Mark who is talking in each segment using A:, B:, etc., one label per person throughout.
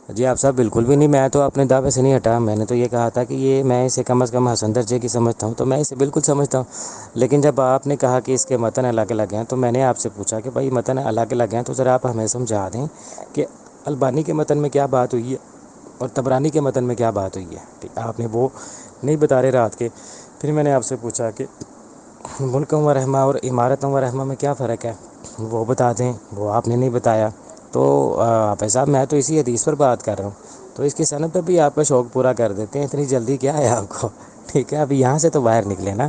A: جی آپ صاحب بالکل بھی نہیں، میں تو اپنے دعوے سے نہیں ہٹا، میں نے تو یہ کہا تھا کہ یہ میں اسے کم از کم حسن درجے کی سمجھتا ہوں، تو میں اسے بالکل سمجھتا ہوں۔ لیکن جب آپ نے کہا کہ اس کے متن الگ الگ ہیں تو میں نے آپ سے پوچھا کہ بھائی متن الگ الگ ہیں تو ذرا آپ ہمیں سمجھا دیں کہ البانی کے متن میں کیا بات ہوئی ہے اور طبرانی کے متن میں کیا بات ہوئی ہے، ٹھیک آپ نے وہ نہیں بتا رہے رات کے۔ پھر میں نے آپ سے پوچھا کہ ملک و رحمہ اور عمارت و رحمہ میں کیا فرق ہے، وہ بتا دیں، وہ آپ نے نہیں بتایا۔ تو حافظ صاحب میں تو اسی حدیث پر بات کر رہا ہوں، تو اس کی صنعت پہ بھی آپ کا شوق پورا کر دیتے ہیں، اتنی جلدی کیا ہے آپ کو؟ ٹھیک ہے ابھی یہاں سے تو باہر نکلے نا۔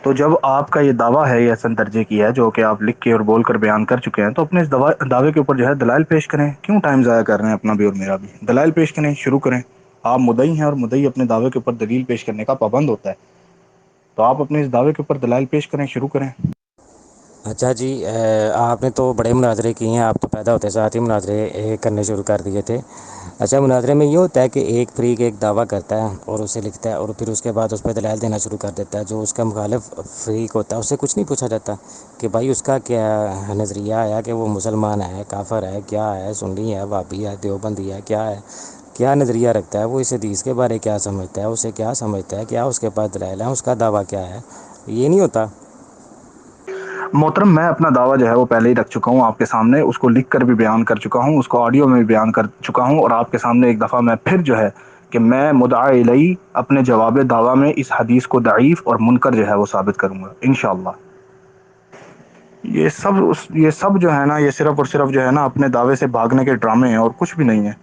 B: تو جب آپ کا یہ دعویٰ ہے یہ حسن درجے کی ہے جو کہ آپ لکھ کے اور بول کر بیان کر چکے ہیں، تو اپنے اس دعوے کے اوپر جو ہے دلائل پیش کریں، کیوں ٹائم ضائع کر رہے ہیں اپنا بھی اور میرا بھی؟ دلائل پیش کریں، شروع کریں۔ آپ مدعی ہیں اور مدعی اپنے دعوے کے اوپر دلیل پیش کرنے کا پابند ہوتا ہے، تو آپ اپنے اس دعوے کے اوپر دلائل پیش کریں، شروع کریں۔
A: اچھا جی، آپ نے تو بڑے مناظرے کیے ہیں، آپ تو پیدا ہوتے ساتھ ہی مناظرے کرنے شروع کر دیے تھے۔ اچھا مناظرے میں یہ ہوتا ہے کہ ایک فریق ایک دعویٰ کرتا ہے اور اسے لکھتا ہے اور پھر اس کے بعد اس پہ دلائل دینا شروع کر دیتا ہے، جو اس کا مخالف فریق ہوتا ہے اس سے کچھ نہیں پوچھا جاتا کہ بھائی اس کا کیا نظریہ ہے، کہ وہ مسلمان ہے، کافر ہے، کیا ہے، سنی ہے، وہابی ہے، دیوبندی ہے، کیا ہے، کیا نظریہ رکھتا ہے وہ، اس حدیث کے بارے کیا سمجھتا ہے، اسے کیا سمجھتا ہے، کیا اس کے پاس دلائل ہے، اس کا دعویٰ کیا ہے، یہ نہیں ہوتا۔
B: محترم میں اپنا دعویٰ جو ہے وہ پہلے ہی رکھ چکا ہوں آپ کے سامنے، اس کو لکھ کر بھی بیان کر چکا ہوں، اس کو آڈیو میں بھی بیان کر چکا ہوں، اور آپ کے سامنے ایک دفعہ میں پھر جو ہے کہ میں مدعی الیہ اپنے جواب دعویٰ میں اس حدیث کو ضعیف اور منکر جو ہے وہ ثابت کروں گا انشاءاللہ۔ یہ سب جو ہے نا، یہ صرف اور صرف جو ہے نا اپنے دعوے سے بھاگنے کے ڈرامے ہیں اور کچھ بھی نہیں ہے۔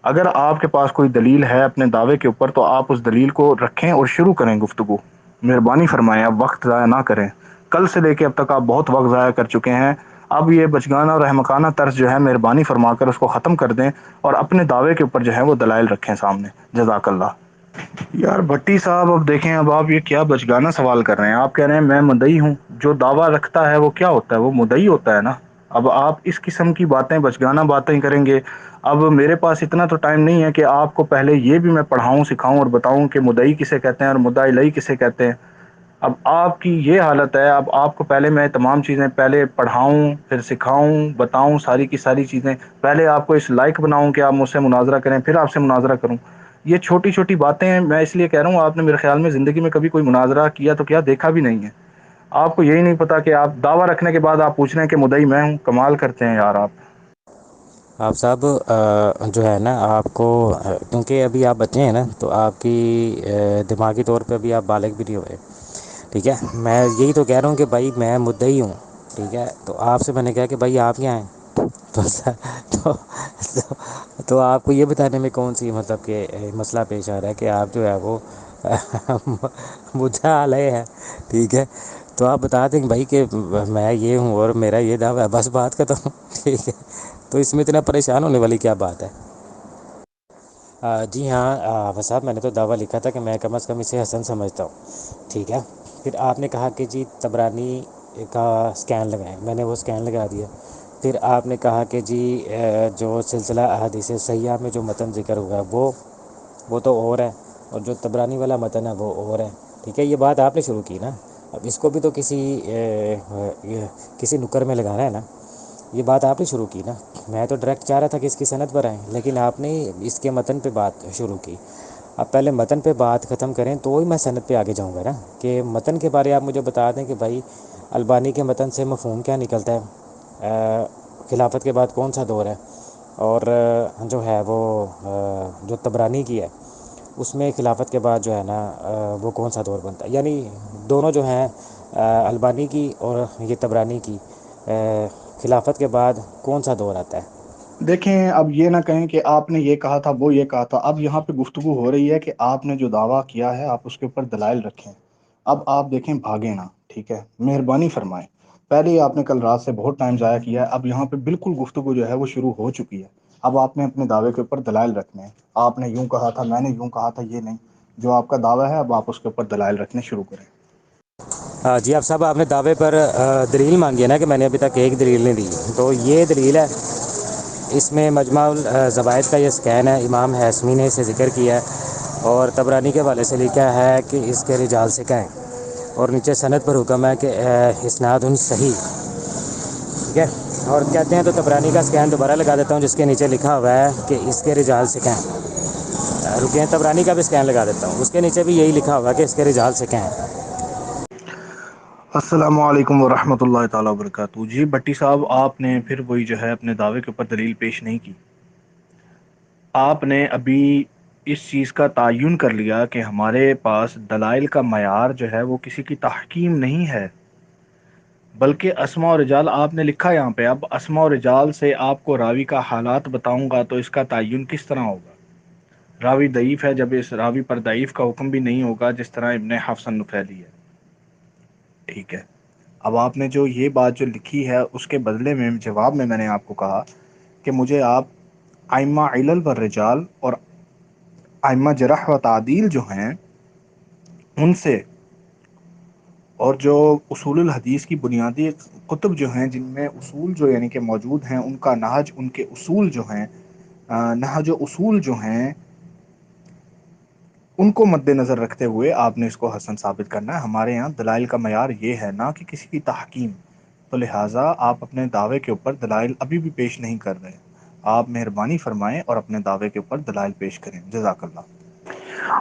B: اگر آپ کے پاس کوئی دلیل ہے اپنے دعوے کے اوپر تو آپ اس دلیل کو رکھیں اور شروع کریں گفتگو۔ مہربانی فرمائیں، اب وقت ضائع نہ کریں، کل سے لے کے اب تک آپ بہت وقت ضائع کر چکے ہیں۔ اب یہ بچگانہ اور احمقانہ طرز جو ہے مہربانی فرما کر اس کو ختم کر دیں اور اپنے دعوے کے اوپر جو ہے وہ دلائل رکھیں سامنے۔ جزاک اللہ۔ یار بھٹی صاحب اب دیکھیں، اب آپ یہ کیا بچگانہ سوال کر رہے ہیں؟ آپ کہہ رہے ہیں میں مدعی ہوں، جو دعویٰ رکھتا ہے وہ کیا ہوتا ہے؟ وہ مدعی ہوتا ہے نا۔ اب آپ اس قسم کی باتیں، بچگانہ باتیں کریں گے؟ اب میرے پاس اتنا تو ٹائم نہیں ہے کہ آپ کو پہلے یہ بھی میں پڑھاؤں، سکھاؤں اور بتاؤں کہ مدعی کسے کہتے ہیں اور مدعی الیہ کسے کہتے ہیں۔ اب آپ کی یہ حالت ہے، اب آپ کو پہلے میں تمام چیزیں پہلے پڑھاؤں، پھر سکھاؤں، بتاؤں ساری کی ساری چیزیں، پہلے آپ کو اس لائق بناؤں کہ آپ مجھ سے مناظرہ کریں، پھر آپ سے مناظرہ کروں؟ یہ چھوٹی چھوٹی باتیں ہیں، میں اس لیے کہہ رہا ہوں آپ نے میرے خیال میں زندگی میں کبھی کوئی مناظرہ کیا تو کیا دیکھا بھی نہیں ہے۔ آپ کو یہی نہیں پتا کہ آپ دعویٰ رکھنے کے بعد آپ پوچھ رہے ہیں کہ مدعی میں ہوں؟ کمال کرتے ہیں یار آپ۔
A: آپ صاحب جو ہے نا آپ کو، کیونکہ ابھی آپ بچے ہیں نا تو آپ کی دماغی طور پہ ابھی آپ بالغ بھی نہیں ہوئے، ٹھیک ہے؟ میں یہی تو کہہ رہا ہوں کہ بھائی میں مدعی ہوں، ٹھیک ہے؟ تو آپ سے میں نے کہا کہ بھائی آپ کیا ہیں، تو تو تو آپ کو یہ بتانے میں کون سی مطلب کہ مسئلہ پیش آ رہا ہے کہ آپ جو ہے وہ مجھا علیہ ہے، ٹھیک ہے؟ تو آپ بتا دیں بھائی کہ میں یہ ہوں اور میرا یہ دعویٰ ہے، بس بات ختم، ٹھیک ہے؟ تو اس میں اتنا پریشان ہونے والی کیا بات ہے؟ جی ہاں صاحب، میں نے تو دعویٰ لکھا تھا کہ میں کم از کم اسے حسن سمجھتا ہوں، ٹھیک ہے؟ پھر آپ نے کہا کہ جی طبرانی کا اسکین لگائیں، میں نے وہ اسکین لگا دیا۔ پھر آپ نے کہا کہ جی جو سلسلہ احادیث صحیحہ میں جو متن ذکر ہوا ہے وہ تو اور ہے، اور جو طبرانی والا متن ہے وہ اور ہے، ٹھیک ہے؟ یہ بات آپ نے شروع کی نا، اب اس کو بھی تو کسی نکر میں لگانا ہے نا، یہ بات آپ نے شروع کی نا۔ میں تو ڈائریکٹ چاہ رہا تھا کہ اس کی صنعت پر آئیں، لیکن آپ نے اس کے متن پہ بات شروع کی۔ اب پہلے متن پہ بات ختم کریں تو ہی میں صنعت پہ آگے جاؤں گا نا، کہ متن کے بارے آپ مجھے بتا دیں کہ بھائی البانی کے متن سے مفہوم کیا نکلتا ہے، خلافت کے بعد کون سا دور ہے، اور جو ہے وہ جو طبرانی کی ہے اس میں خلافت کے بعد جو ہے نا وہ کون سا دور بنتا ہے، یعنی دونوں جو ہیں البانی کی اور یہ طبرانی کی، خلافت کے بعد کون سا دور آتا ہے؟
B: دیکھیں، اب یہ نہ کہیں کہ آپ نے یہ کہا تھا وہ یہ کہا تھا، اب یہاں پہ گفتگو ہو رہی ہے کہ آپ نے جو دعویٰ کیا ہے آپ اس کے اوپر دلائل رکھیں۔ اب آپ دیکھیں بھاگیں نا، ٹھیک ہے؟ مہربانی فرمائیں، پہلے ہی آپ نے کل رات سے بہت ٹائم ضائع کیا ہے، اب یہاں پہ بالکل گفتگو جو ہے وہ شروع ہو چکی ہے۔ اب آپ نے اپنے دعوے کے اوپر دلائل رکھنے ہیں، آپ نے یوں کہا تھا، میں نے یوں کہا تھا، یہ نہیں، جو آپ کا دعویٰ ہے اب آپ اس کے اوپر دلائل رکھنے شروع کریں۔
A: جی آپ صاحب، آپ نے دعوے پر دلیل مانگی ہے نا، کہ میں نے ابھی تک ایک دلیل نہیں دی، تو یہ دلیل ہے، اس میں مجمع الزوائد کا یہ اسکین ہے، امام ہاشمی نے اسے ذکر کیا ہے، اور طبرانی کے حوالے سے لکھا ہے کہ اس کے رجال سے کہیں، اور نیچے سند پر حکم ہے کہ اسناد صحیح، ٹھیک ہے؟ اور کہتے ہیں تو طبرانی کا اسکین دوبارہ لگا دیتا ہوں جس کے نیچے لکھا ہوا ہے کہ اس کے رجال سے کہیں. رکیں طبرانی کا بھی اسکین لگا دیتا ہوں, اس کے نیچے بھی یہی لکھا ہوگا کہ اس کے رجال سے کہیں.
B: السلام علیکم ورحمۃ اللہ تعالی وبرکاتہ. جی بٹی صاحب, آپ نے پھر وہی جو ہے اپنے دعوے کے اوپر دلیل پیش نہیں کی. آپ نے ابھی اس چیز کا تعین کر لیا کہ ہمارے پاس دلائل کا معیار جو ہے وہ کسی کی تحکیم نہیں ہے, بلکہ اسماء و رجال آپ نے لکھا یہاں پہ. اب اسماء و رجال سے آپ کو راوی کا حالات بتاؤں گا تو اس کا تعین کس طرح ہوگا؟ راوی ضعیف ہے جب اس راوی پر ضعیف کا حکم بھی نہیں ہوگا, جس طرح ابن حفص النفیلی ہے. ٹھیک ہے, اب آپ نے جو یہ بات جو لکھی ہے اس کے بدلے میں جواب میں نے آپ کو کہا کہ مجھے آپ ائمہ علل والرجال اور ائمہ جرح و تعدیل جو ہیں ان سے, اور جو اصول الحدیث کی بنیادی کتب جو ہیں جن میں اصول جو یعنی کہ موجود ہیں ان کا نہج, ان کے اصول جو ہیں نہج و اصول جو ہیں ان کو مد نظر رکھتے ہوئے آپ نے اس کو حسن ثابت کرنا ہے. ہمارے یہاں دلائل کا معیار یہ ہے, نہ کہ کسی کی تحکیم. تو لہٰذا آپ اپنے دعوے کے اوپر دلائل ابھی بھی پیش نہیں کر رہے. آپ مہربانی فرمائیں اور اپنے دعوے کے اوپر دلائل پیش کریں. جزاک اللہ.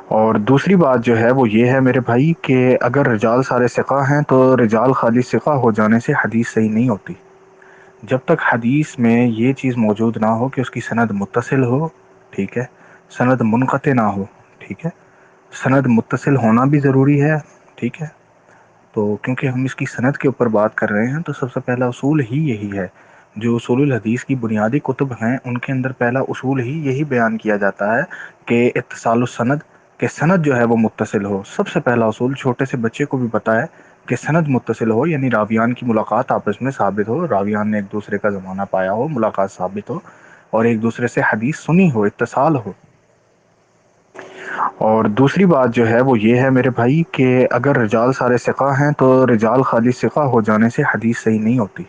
B: اور دوسری بات جو ہے وہ یہ ہے میرے بھائی کہ اگر رجال سارے ثقہ ہیں تو رجال خالی ثقہ ہو جانے سے حدیث صحیح نہیں ہوتی. جب تک حدیث میں یہ چیز موجود نہ ہو کہ اس کی سند متصل ہو, ٹھیک ہے, سند منقطع نہ ہو, ٹھیک ہے, سند متصل ہونا بھی ضروری ہے, ٹھیک ہے. تو کیونکہ ہم اس کی سند کے اوپر بات کر رہے ہیں تو سب سے پہلا اصول ہی یہی ہے. جو اصول الحدیث کی بنیادی کتب ہیں ان کے اندر پہلا اصول ہی یہی بیان کیا جاتا ہے کہ اتصال السند, کہ سند جو ہے وہ متصل ہو. سب سے پہلا اصول چھوٹے سے بچے کو بھی پتا ہے کہ سند متصل ہو, یعنی راویان کی ملاقات آپس میں ثابت ہو, راویان نے ایک دوسرے کا زمانہ پایا ہو, ملاقات ثابت ہو, اور ایک دوسرے سے حدیث سنی ہو, اتصال ہو. اور دوسری بات جو ہے وہ یہ ہے میرے بھائی کہ اگر رجال سارے ثقہ ہیں تو رجال خالی ثقہ ہو جانے سے حدیث صحیح نہیں ہوتی.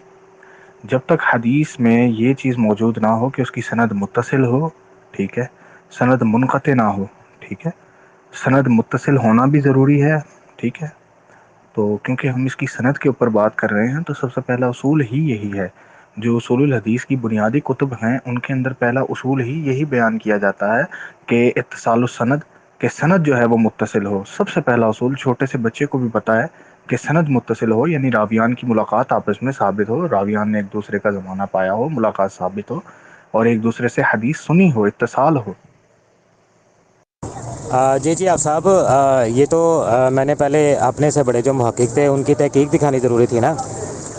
B: جب تک حدیث میں یہ چیز موجود نہ ہو کہ اس کی سند متصل ہو, ٹھیک ہے, سند منقطع نہ ہو, ٹھیک ہے, سند متصل ہونا بھی ضروری ہے, ٹھیک ہے. تو کیونکہ ہم اس کی سند کے اوپر بات کر رہے ہیں تو سب سے پہلا اصول ہی یہی ہے. جو اصول الحدیث کی بنیادی کتب ہیں ان کے اندر پہلا اصول ہی یہی بیان کیا جاتا ہے کہ اتصال السند, کہ سند جو ہے وہ متصل ہو. سب سے پہلا اصول چھوٹے سے بچے کو بھی پتا ہے کہ سند متصل ہو, یعنی راویان کی ملاقات آپس میں ثابت ہو, راویان نے ایک دوسرے کا زمانہ پایا ہو, ملاقات ثابت ہو, اور ایک دوسرے سے حدیث سنی ہو, اتصال ہو.
A: جی جی آپ صاحب, یہ تو میں نے پہلے اپنے سے بڑے جو محقق تھے ان کی تحقیق دکھانی ضروری تھی نا,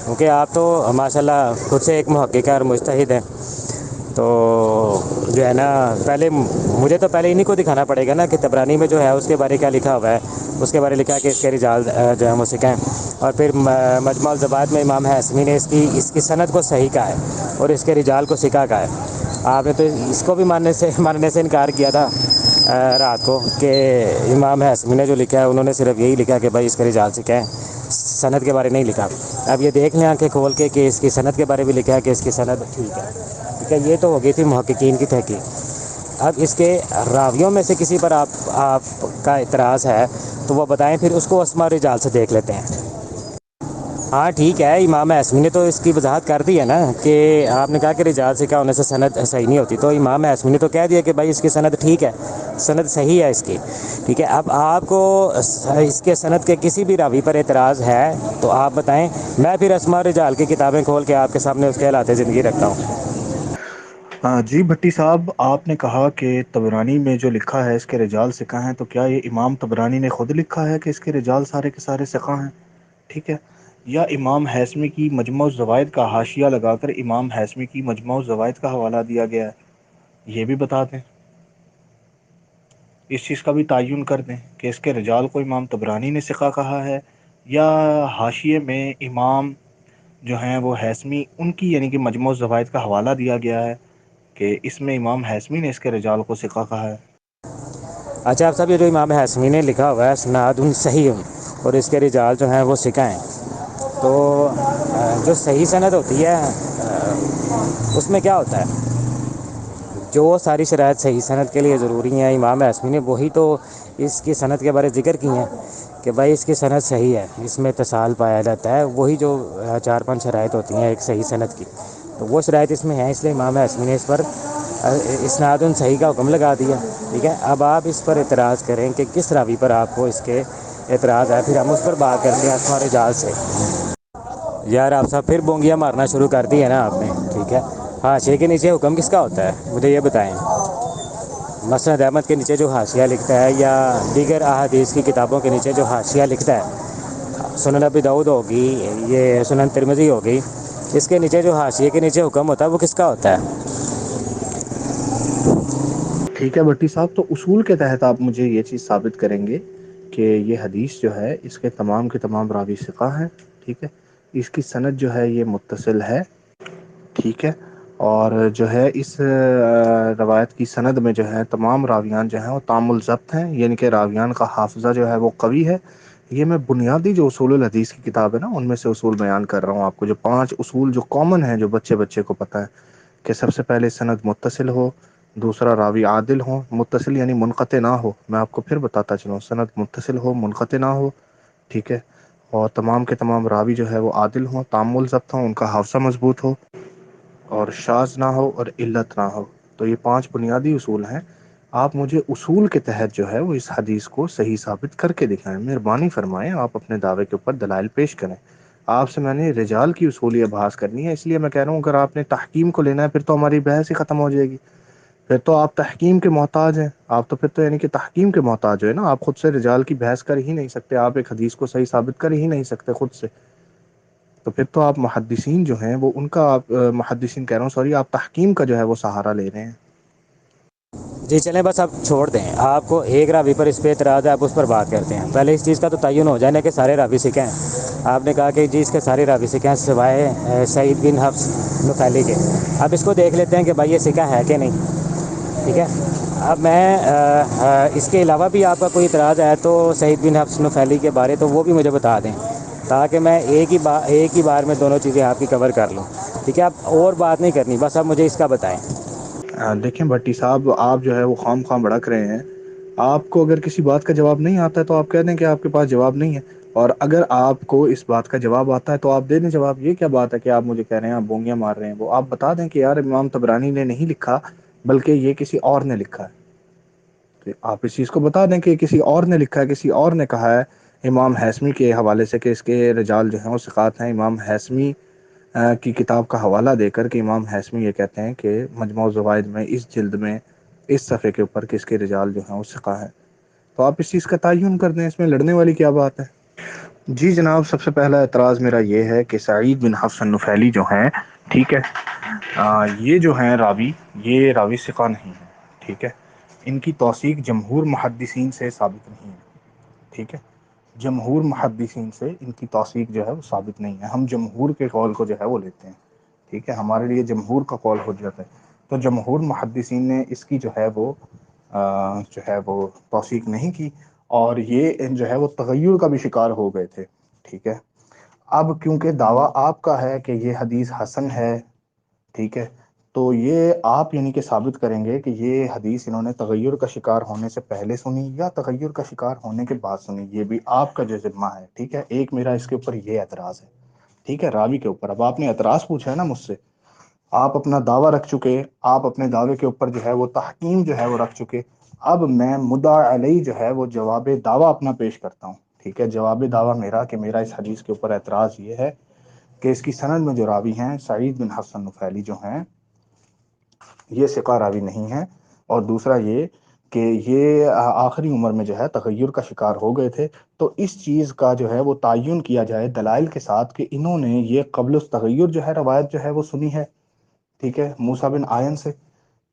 A: کیونکہ آپ تو ماشاء اللہ خود سے ایک محقق ہیں اور مجتہد ہیں. تو جو ہے نا پہلے مجھے تو پہلے انہیں کو دکھانا پڑے گا نا کہ طبرانی میں جو ہے اس کے بارے کیا لکھا ہوا ہے, اس کے بارے لکھا ہے کہ اس کے رجال جو ہے وہ سکیں. اور پھر مجموع الزوائد میں امام حسمی نے اس کی سند کو صحیح کہا ہے اور اس کے رجال کو ثقہ کہا ہے. آپ نے تو اس کو بھی ماننے سے انکار کیا تھا رات کو کہ امام حسمی نے جو لکھا ہے انہوں نے صرف یہی لکھا کہ بھائی اس کے رجال سکیں, سند کے بارے نہیں لکھا. اب یہ دیکھ لیں آنکھیں کھول کے کہ اس کی سند کے بارے بھی لکھا ہے کہ اس کی سند ٹھیک ہے. ٹھیک ہے, یہ تو ہو گئی تھی محققین کی تحقیق. اب اس کے راویوں میں سے کسی پر آپ کا اعتراض ہے تو وہ بتائیں, پھر اس کو اسماء رجال سے دیکھ لیتے ہیں. ہاں ٹھیک ہے, امام حسمی نے تو اس کی وضاحت کر دی ہے نا کہ آپ نے کہا کہ رجال سے کیا ہونے سے سند صحیح نہیں ہوتی, تو امام حسمی نے تو کہہ دیا کہ بھائی اس کی سند ٹھیک ہے, سند صحیح ہے اس کی. ٹھیک ہے, اب آپ کو اس کے سند کے کسی بھی راوی پر اعتراض ہے تو آپ بتائیں, میں پھر اسماء رجال کی کتابیں کھول کے آپ کے سامنے اس کے حالات زندگی رکھتا ہوں.
B: جی بھٹی صاحب, آپ نے کہا کہ طبرانی میں جو لکھا ہے اس کے رجال ثقہ ہیں, تو کیا یہ امام طبرانی نے خود لکھا ہے کہ اس کے رجال سارے کے سارے ثقہ ہیں؟ ٹھیک ہے, یا امام حسمی کی مجموع الزوائد کا حاشیہ لگا کر امام حسمی کی مجموع الزوائد کا حوالہ دیا گیا ہے؟ یہ بھی بتا دیں, اس چیز کا بھی تعین کر دیں کہ اس کے رجال کو امام طبرانی نے ثقہ کہا ہے یا حاشیے میں امام جو ہیں وہ حسمی ان کی یعنی کہ مجموع الزوائد کا حوالہ دیا گیا ہے کہ اس میں امام حسمی نے اس کے رجال کو ثقہ کہا ہے.
A: اچھا آپ صاحب, یہ جو امام حسمی نے لکھا ہوا ہے اسناد صحیح اور اس کے رجال جو ہیں وہ ثقہ ہیں, تو جو صحیح سند ہوتی ہے اس میں کیا ہوتا ہے؟ جو ساری شرائط صحیح صنعت کے لیے ضروری ہیں امام حسمی نے وہی تو اس کی صنعت کے بارے ذکر کی ہیں کہ بھائی اس کی صنعت صحیح ہے, اس میں اتصال پایا جاتا ہے, وہی جو 4-5 شرائط ہوتی ہیں ایک صحیح صنعت کی, تو وہ شرائط اس میں ہیں، اس لیے امام ہاشمی نے اس پر اسناد صحیح کا حکم لگا دیا. ٹھیک ہے، اب آپ اس پر اعتراض کریں کہ کس راوی پر آپ کو اس کے اعتراض ہے، پھر ہم اس پر بات کرتے ہیں اسماء رجال سے. یار آپ صاحب پھر بونگیاں مارنا شروع کر دی ہے نا آپ نے. ٹھیک ہے، حاشیے کے نیچے حکم کس کا ہوتا ہے مجھے یہ بتائیں. مسند احمد کے نیچے جو حاشیہ لکھتا ہے یا دیگر احادیث کی کتابوں کے نیچے جو حاشیہ لکھتا ہے، سنن ابی داؤد ہوگی، یہ سنن ترمذی ہوگی، اس کے نیچے جو حاشیے کے نیچے حکم ہوتا ہے وہ کس کا ہوتا ہے؟
B: ٹھیک ہے بھٹی صاحب، تو اصول کے تحت آپ مجھے یہ چیز ثابت کریں گے کہ یہ حدیث جو ہے اس کے تمام راوی ثقہ ہیں. ٹھیک ہے، اس کی سند جو ہے یہ متصل ہے. ٹھیک ہے، اور جو ہے اس روایت کی سند میں جو ہے تمام راویان جو ہیں وہ تام الضبط ہیں، یعنی کہ راویان کا حافظہ جو ہے وہ قوی ہے. یہ میں بنیادی جو اصول الحدیث کی کتاب ہے نا ان میں سے اصول بیان کر رہا ہوں آپ کو، جو 5 اصول جو کامن ہیں، جو بچے کو پتہ ہے کہ سب سے پہلے سند متصل ہو، دوسرا راوی عادل ہو. متصل یعنی منقطع نہ ہو، میں آپ کو پھر بتاتا چلوں، سند متصل ہو، منقطع نہ ہو. ٹھیک ہے، اور تمام کے تمام راوی جو ہے وہ عادل ہوں، تام الضبط ہوں، ان کا حافظہ مضبوط ہو، اور شاذ نہ ہو اور علت نہ ہو. تو یہ 5 بنیادی اصول ہیں. آپ مجھے اصول کے تحت جو ہے وہ اس حدیث کو صحیح ثابت کر کے دکھائیں. مہربانی فرمائیں، آپ اپنے دعوے کے اوپر دلائل پیش کریں. آپ سے میں نے رجال کی اصولیت بحث کرنی ہے، اس لیے میں کہہ رہا ہوں اگر آپ نے تحکیم کو لینا ہے پھر تو ہماری بحث ہی ختم ہو جائے گی. پھر تو آپ تحکیم کے محتاج ہیں. آپ تو پھر تو یعنی کہ تحکیم کے محتاج ہے نا، آپ خود سے رجال کی بحث کر ہی نہیں سکتے، آپ ایک حدیث کو صحیح ثابت کر ہی نہیں سکتے خود سے. تو پھر تو آپ محدثین جو ہیں وہ ان کا آپ محدثین کہہ رہا ہوں سوری، آپ تحکیم کا جو ہے وہ سہارا لے رہے ہیں.
A: جی چلیں بس اب چھوڑ دیں، آپ کو ایک راوی پر اس پہ اعتراض ہے، آپ اس پر بات کرتے ہیں. پہلے اس چیز کا تو تعین ہو جائے نا کہ سارے راوی ثقہ ہیں. آپ نے کہا کہ جی اس کے سارے راوی ثقہ ہیں سوائے سعید بن حفص نفیلی کے. اب اس کو دیکھ لیتے ہیں کہ بھائی یہ ثقہ ہے کہ نہیں. ٹھیک ہے، اب میں اس کے علاوہ بھی آپ کا کوئی اعتراض ہے تو سعید بن حفص نفیلی کے بارے تو وہ بھی مجھے بتا دیں، تاکہ میں ایک ہی بار میں دونوں چیزیں آپ کی کور کر لوں. ٹھیک ہے، اب اور بات نہیں کرنی، بس اب مجھے اس کا بتائیں.
B: دیکھیں بھٹی صاحب، آپ جو ہے وہ خواہ مخواہ بھڑک رہے ہیں. آپ کو اگر کسی بات کا جواب نہیں آتا ہے تو آپ کہہ دیں کہ آپ کے پاس جواب نہیں ہے، اور اگر آپ کو اس بات کا جواب آتا ہے تو آپ دے دیں جواب. یہ کیا بات ہے کہ آپ مجھے کہہ رہے ہیں آپ بونگیاں مار رہے ہیں؟ وہ آپ بتا دیں کہ یار امام طبرانی نے نہیں لکھا بلکہ یہ کسی اور نے لکھا ہے. تو آپ اس چیز کو بتا دیں کہ کسی اور نے لکھا ہے، کسی اور نے کہا ہے. امام ہیثمی کے حوالے سے کہ اس کے رجال جو ہیں وہ ثقات ہیں، امام ہیثمی کی کتاب کا حوالہ دے کر کہ امام ہیثمی یہ کہتے ہیں کہ مجموع الزوائد میں اس جلد میں اس صفحے کے اوپر کس کے رجال جو ہیں وہ ثقہ ہیں. تو آپ اس چیز کا تعین کر دیں، اس میں لڑنے والی کیا بات ہے؟ جی جناب، سب سے پہلا اعتراض میرا یہ ہے کہ سعید بن حفص النفیلی جو ہیں، ٹھیک ہے، یہ جو ہیں راوی، یہ راوی ثقہ نہیں ہے. ٹھیک ہے، ان کی توثیق جمہور محدثین سے ثابت نہیں ہے. ٹھیک ہے، جمہور محدثین سے ان کی توثیق جو ہے وہ ثابت نہیں ہے. ہم جمہور کے قول کو جو ہے وہ لیتے ہیں. ٹھیک ہے، ہمارے لیے جمہور کا قول حجت ہے. تو جمہور محدثین نے اس کی جو ہے وہ توثیق نہیں کی، اور یہ جو ہے وہ تغیر کا بھی شکار ہو گئے تھے. ٹھیک ہے، اب کیونکہ دعویٰ آپ کا ہے کہ یہ حدیث حسن ہے، ٹھیک ہے، تو یہ آپ یعنی کہ ثابت کریں گے کہ یہ حدیث انہوں نے تغیر کا شکار ہونے سے پہلے سنی یا تغیر کا شکار ہونے کے بعد سنی. یہ بھی آپ کا جو ذمہ ہے. ٹھیک ہے، ایک میرا اس کے اوپر یہ اعتراض ہے. ٹھیک ہے، راوی کے اوپر اب آپ نے اعتراض پوچھا ہے نا مجھ سے، آپ اپنا دعویٰ رکھ چکے، آپ اپنے دعوے کے اوپر جو ہے وہ تحکیم جو ہے وہ رکھ چکے. اب میں مدعا علیہ جو ہے وہ جواب دعویٰ اپنا پیش کرتا ہوں. ٹھیک ہے، جواب دعویٰ میرا کہ میرا اس حدیث کے اوپر اعتراض یہ ہے کہ اس کی سند میں جو راوی ہیں سعید بن حفص النفیلی جو ہیں یہ ثقہ راوی نہیں ہے. اور دوسرا یہ کہ یہ آخری عمر میں جو ہے تغیر کا شکار ہو گئے تھے. تو اس چیز کا جو ہے وہ تعین کیا جائے دلائل کے ساتھ کہ انہوں نے یہ قبل التغیر جو ہے روایت جو ہے وہ سنی ہے، ٹھیک ہے، موسیٰ بن عین سے،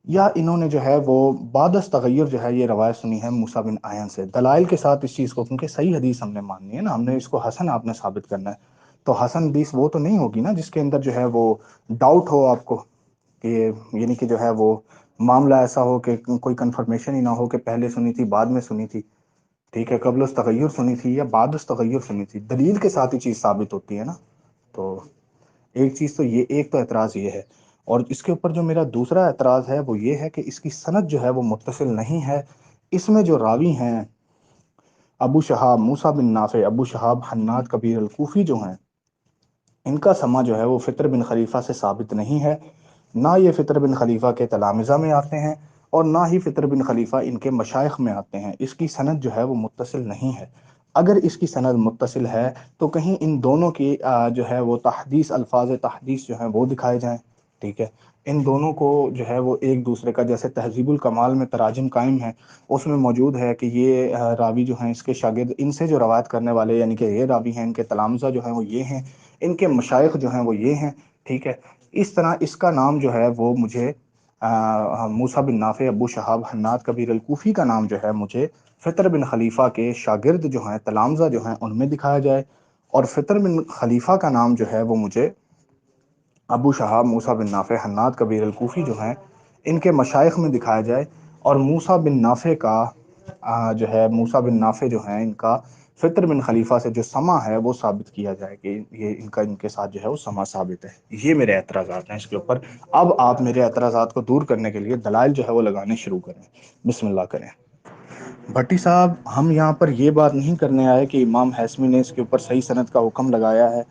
B: یا انہوں نے جو ہے وہ بعد از تغیر جو ہے یہ روایت سنی ہے موسیٰ بن عین سے. دلائل کے ساتھ اس چیز کو، کیونکہ صحیح حدیث ہم نے ماننی ہے نا، ہم نے اس کو حسن آپ نے ثابت کرنا ہے. تو حسن حدیث وہ تو نہیں ہوگی نا جس کے اندر جو ہے وہ ڈاؤٹ ہو آپ کو، کہ یعنی کہ جو ہے وہ معاملہ ایسا ہو کہ کوئی کنفرمیشن ہی نہ ہو کہ پہلے سنی تھی بعد میں سنی تھی. ٹھیک ہے، قبل التغیر سنی تھی یا بعد التغیر سنی تھی، دلیل کے ساتھ ہی چیز ثابت ہوتی ہے نا. تو ایک چیز تو یہ، ایک تو اعتراض یہ ہے. اور اس کے اوپر جو میرا دوسرا اعتراض ہے وہ یہ ہے کہ اس کی سند جو ہے وہ متصل نہیں ہے. اس میں جو راوی ہیں ابو شہاب موسیٰ بن نافع، ابو شہاب حناد کبیر الکوفی جو ہیں، ان کا سما جو ہے وہ فطر بن خلیفہ سے ثابت نہیں ہے، نہ یہ فطر بن خلیفہ کے تلامذہ میں آتے ہیں، اور نہ ہی فطر بن خلیفہ ان کے مشائخ میں آتے ہیں۔ اس کی سند جو ہے وہ متصل نہیں ہے۔ اگر اس کی سند متصل ہے تو کہیں ان دونوں کی جو ہے وہ تحدیث، الفاظ تحدیث جو ہیں وہ دکھائے جائیں، ٹھیک ہے۔ ان دونوں کو جو ہے وہ ایک دوسرے کا، جیسے تہذیب الکمال میں تراجم قائم ہے، اس میں موجود ہے کہ یہ راوی جو ہیں اس کے شاگرد، ان سے جو روایت کرنے والے یعنی کہ یہ راوی ہیں، ان کے تلامذہ جو ہیں وہ یہ ہیں، ان کے مشائخ جو ہیں وہ یہ ہیں، ٹھیک ہے۔ اس طرح اس کا نام جو ہے وہ مجھے موسیٰ بن نافع ابو شہاب حناد کبیر الکوفی کا نام جو ہے مجھے فطر بن خلیفہ کے شاگرد جو ہیں، تلامذہ جو ہیں، ان میں دکھایا جائے، اور فطر بن خلیفہ کا نام جو ہے وہ مجھے ابو شہاب موسیٰ بن نافع حناد کبیر الکوفی جو ہیں ان کے مشائخ میں دکھایا جائے، اور موسیٰ بن نافع کا جو ہے، موسیٰ بن نافع جو ہیں ان کا فطر بن خلیفہ سے جو سما ہے وہ ثابت کیا جائے کہ یہ ان کا ان کے ساتھ جو ہے وہ سما ثابت ہے۔ یہ میرے اعتراضات ہیں اس کے اوپر۔ اب آپ میرے اعتراضات کو دور کرنے کے لیے دلائل جو ہے وہ لگانے شروع کریں، بسم اللہ کریں۔ بھٹی صاحب، ہم یہاں پر یہ بات نہیں کرنے آئے کہ امام ہیثمی نے اس کے اوپر صحیح سند کا حکم لگایا ہے۔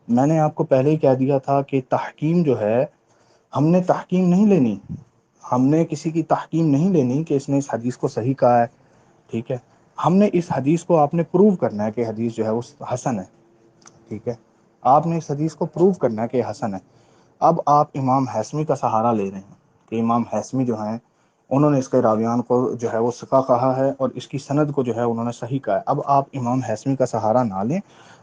B: میں نے آپ کو پہلے ہی کہہ دیا تھا کہ تحکیم جو ہے، ہم نے تحکیم نہیں لینی، ہم نے کسی کی تحکیم نہیں لینی کہ اس نے اس حدیث کو صحیح کہا ہے، ٹھیک ہے۔ ہم نے اس حدیث کو، آپ نے پروو کرنا ہے کہ حدیث جو ہے وہ حسن ہے، ٹھیک ہے۔ آپ نے اس حدیث کو پروو کرنا ہے کہ حسن ہے۔ اب آپ امام ہیثمی کا سہارا لے رہے ہیں کہ امام ہیثمی جو ہیں انہوں نے اس کے راویان کو جو ہے وہ ثقہ کہا ہے، اور اس کی سند کو جو ہے انہوں نے صحیح کہا ہے۔ اب آپ امام ہیثمی کا سہارا نہ لیں،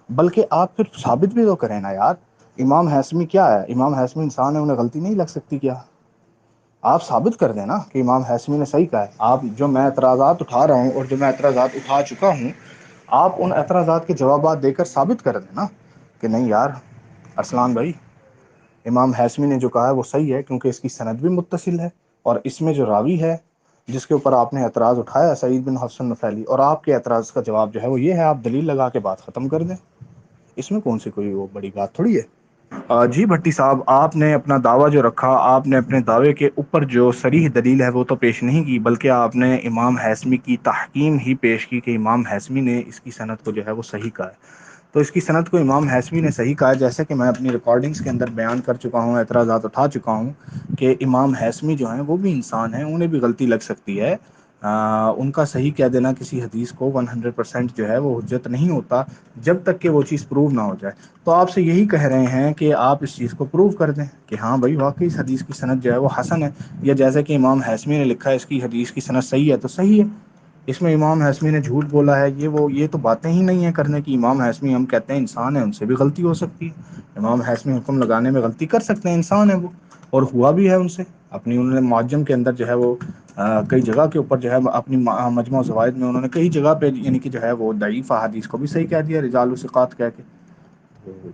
B: بلکہ آپ پھر ثابت بھی تو کریں نا یار۔ امام ہیثمی کیا ہے؟ امام ہیثمی انسان ہے، انہیں غلطی نہیں لگ سکتی کیا؟ آپ ثابت کر دیں نا کہ امام ہیثمی نے صحیح کہا ہے۔ آپ جو میں اعتراضات اٹھا رہا ہوں اور جو میں اعتراضات اٹھا چکا ہوں، آپ ان اعتراضات کے جوابات دے کر ثابت کر دیں نا کہ نہیں یار ارسلان بھائی، امام ہیثمی نے جو کہا ہے وہ صحیح ہے، کیونکہ اس کی سند بھی متصل ہے، اور اس میں جو راوی ہے جس کے اوپر آپ نے اعتراض اٹھایا سعید بن حفص نفیلی، اور آپ کے اعتراض کا جواب جو ہے وہ یہ ہے، آپ دلیل لگا کے بات ختم کر دیں۔ اس میں کون سی کوئی وہ بڑی بات تھوڑی ہے۔ جی بھٹی صاحب، آپ نے اپنا دعویٰ جو رکھا، آپ نے اپنے دعوے کے اوپر جو صریح دلیل ہے وہ تو پیش نہیں کی، بلکہ آپ نے امام ہیثمی کی تحکیم ہی پیش کی کہ امام ہیثمی نے اس کی سند کو جو ہے وہ صحیح کہا ہے۔ تو اس کی سند کو امام ہیثمی نے صحیح کہا ہے، جیسے کہ میں اپنی ریکارڈنگز کے اندر بیان کر چکا ہوں، اعتراضات اٹھا چکا ہوں کہ امام ہیثمی جو ہیں وہ بھی انسان ہیں، انہیں بھی غلطی لگ سکتی ہے۔ ان کا صحیح کہہ دینا کسی حدیث کو 100% جو ہے وہ حجت نہیں ہوتا جب تک کہ وہ چیز پروو نہ ہو جائے۔ تو آپ سے یہی کہہ رہے ہیں کہ آپ اس چیز کو پروو کر دیں کہ ہاں بھائی واقعی اس حدیث کی سند جو ہے وہ حسن ہے، یا جیسے کہ امام ہیثمی نے لکھا ہے اس کی حدیث کی سند صحیح ہے تو صحیح ہے۔ اس میں امام ہیثمی نے جھوٹ بولا ہے، یہ تو باتیں ہی نہیں ہیں کرنے کی۔ امام ہیثمی ہم کہتے ہیں انسان ہے، ان سے بھی غلطی ہو سکتی ہے۔ امام ہیثمی حکم لگانے میں غلطی کر سکتے ہیں، انسان ہے وہ، اور ہوا بھی ہے ان سے۔ اپنی انہوں نے معجم کے اندر جو ہے وہ کئی جگہ کے اوپر جو ہے اپنی مجموع الزوائد میں انہوں نے کئی جگہ پہ یعنی کہ جو ہے وہ ضعیف احادیث کو بھی صحیح کہہ دیا، رجال وثقات کہہ کے۔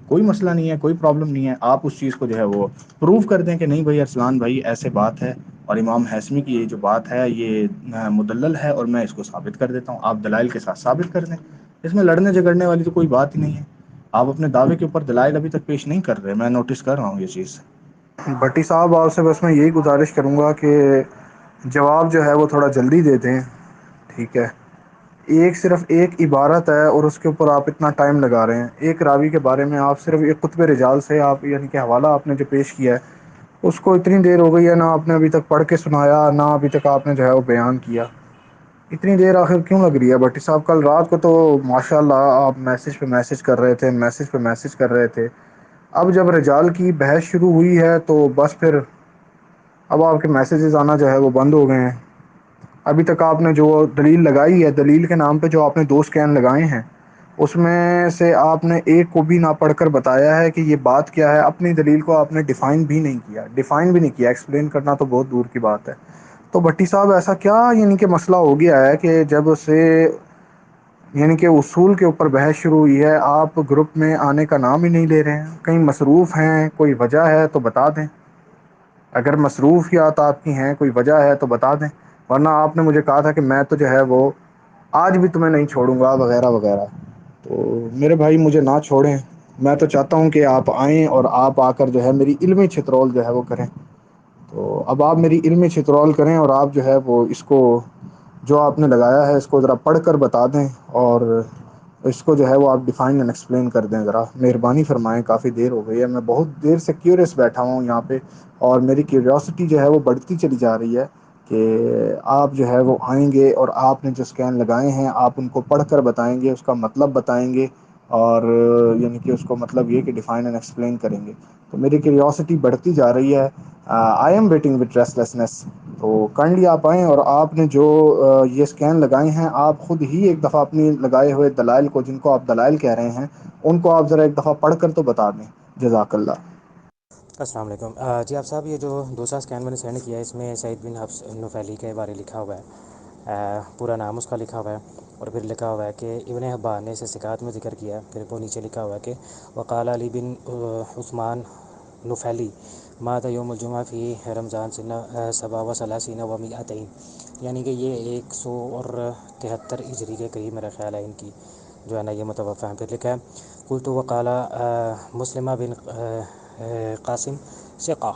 B: کوئی مسئلہ نہیں ہے، کوئی پرابلم نہیں ہے، آپ اس چیز کو جو ہے وہ پروف کر دیں کہ نہیں بھائی ارسلان بھائی ایسے بات ہے، اور امام ہیثمی کی یہ جو بات ہے یہ مدلل ہے، اور میں اس کو ثابت کر دیتا ہوں۔ آپ دلائل کے ساتھ ثابت کر دیں، اس میں لڑنے جھگڑنے والی تو کوئی بات ہی نہیں ہے۔ آپ اپنے دعوے کے اوپر دلائل ابھی تک پیش نہیں کر رہے، میں نوٹس کر رہا ہوں یہ چیز۔ بھٹی صاحب، آپ سے بس میں یہی گزارش کروں گا کہ جواب جو ہے وہ تھوڑا جلدی دے دیں، ٹھیک ہے۔ صرف ایک عبارت ہے اور اس کے اوپر آپ اتنا ٹائم لگا رہے ہیں۔ ایک راوی کے بارے میں آپ صرف ایک خطبہ رجال سے آپ یعنی کہ حوالہ آپ نے جو پیش کیا ہے اس کو اتنی دیر ہو گئی ہے، نہ آپ نے ابھی تک پڑھ کے سنایا، نہ ابھی تک آپ نے جو ہے وہ بیان کیا۔ اتنی دیر آخر کیوں لگ رہی ہے بھٹی صاحب؟ کل رات کو تو ماشاء اللہ آپ میسج پہ میسج کر رہے تھے، میسج پہ میسج کر رہے تھے۔ اب جب رجال کی بحث شروع ہوئی ہے تو بس پھر اب آپ کے میسیجز آنا جو ہے وہ بند ہو گئے ہیں۔ ابھی تک آپ نے جو دلیل لگائی ہے، دلیل کے نام پہ جو آپ نے 2 سکین لگائے ہیں، اس میں سے آپ نے ایک کو بھی نہ پڑھ کر بتایا ہے کہ یہ بات کیا ہے۔ اپنی دلیل کو آپ نے ڈیفائن بھی نہیں کیا، ایکسپلین کرنا تو بہت دور کی بات ہے۔ تو بھٹی صاحب ایسا کیا یعنی کہ مسئلہ ہو گیا ہے کہ جب سے یعنی کہ اصول کے اوپر بحث شروع ہوئی ہے آپ گروپ میں آنے کا نام ہی نہیں لے رہے ہیں؟ کہیں مصروف ہیں، کوئی وجہ ہے تو بتا دیں۔ اگر مصروفیات آپ کی ہیں، کوئی وجہ ہے تو بتا دیں، ورنہ آپ نے مجھے کہا تھا کہ میں تو جو ہے وہ آج بھی تمہیں نہیں چھوڑوں گا وغیرہ وغیرہ۔ تو میرے بھائی مجھے نہ چھوڑیں، میں تو چاہتا ہوں کہ آپ آئیں اور آپ آ کر جو ہے میری علمی چھترول جو ہے وہ کریں۔ تو اب آپ میری علمی چھترول کریں اور آپ جو ہے وہ اس کو جو آپ نے لگایا ہے اس کو ذرا پڑھ کر بتا دیں، اور اس کو جو ہے وہ آپ ڈیفائن اینڈ ایکسپلین کر دیں ذرا، مہربانی فرمائیں، کافی دیر ہو گئی ہے، میں بہت دیر سے کیوریس بیٹھا ہوں یہاں پہ، اور میری کیوریاسٹی جو ہے وہ بڑھتی چلی جا رہی ہے کہ آپ جو ہے وہ آئیں گے اور آپ نے جو اسکین لگائے ہیں آپ ان کو پڑھ کر بتائیں گے، اس کا مطلب بتائیں گے، اور یعنی کہ اس کو مطلب یہ کہ ڈیفائن اینڈ ایکسپلین کریں گے. تو میری کیوریاسٹی بڑھتی جا رہی ہے. I am waiting with restlessness. تو کائنڈلی آپ آئیں، اور آپ نے جو یہ اسکین لگائے ہیں آپ خود ہی ایک دفعہ اپنی لگائے ہوئے دلائل کو، جن کو آپ دلائل کہہ رہے ہیں، ان کو آپ ذرا ایک دفعہ پڑھ کر تو بتا دیں. جزاک اللہ.
A: السلام علیکم. جی آپ صاحب، یہ جو دوسرا اسکین میں نے سینڈ کیا ہے اس میں سعید بن حفص نفیلی کے بارے لکھا ہوا ہے، پورا نام اس کا لکھا ہوا ہے، اور پھر لکھا ہوا ہے کہ ابن حبان نے اسے ثقات میں ذکر کیا ہے. پھر وہ نیچے لکھا ہوا ہے کہ وقال علی بن عثمان نفیلی مات یوم الجمعہ فی رمضان سنہ سبا و ثلاثین و مئتین، یعنی کہ یہ 173 ہجری کے قریب میرا خیال ہے ان کی جو ہے نا یہ متوفہ ہیں. پھر لکھا ہے قلت وقال مسلمہ بن قاسم ثقہ،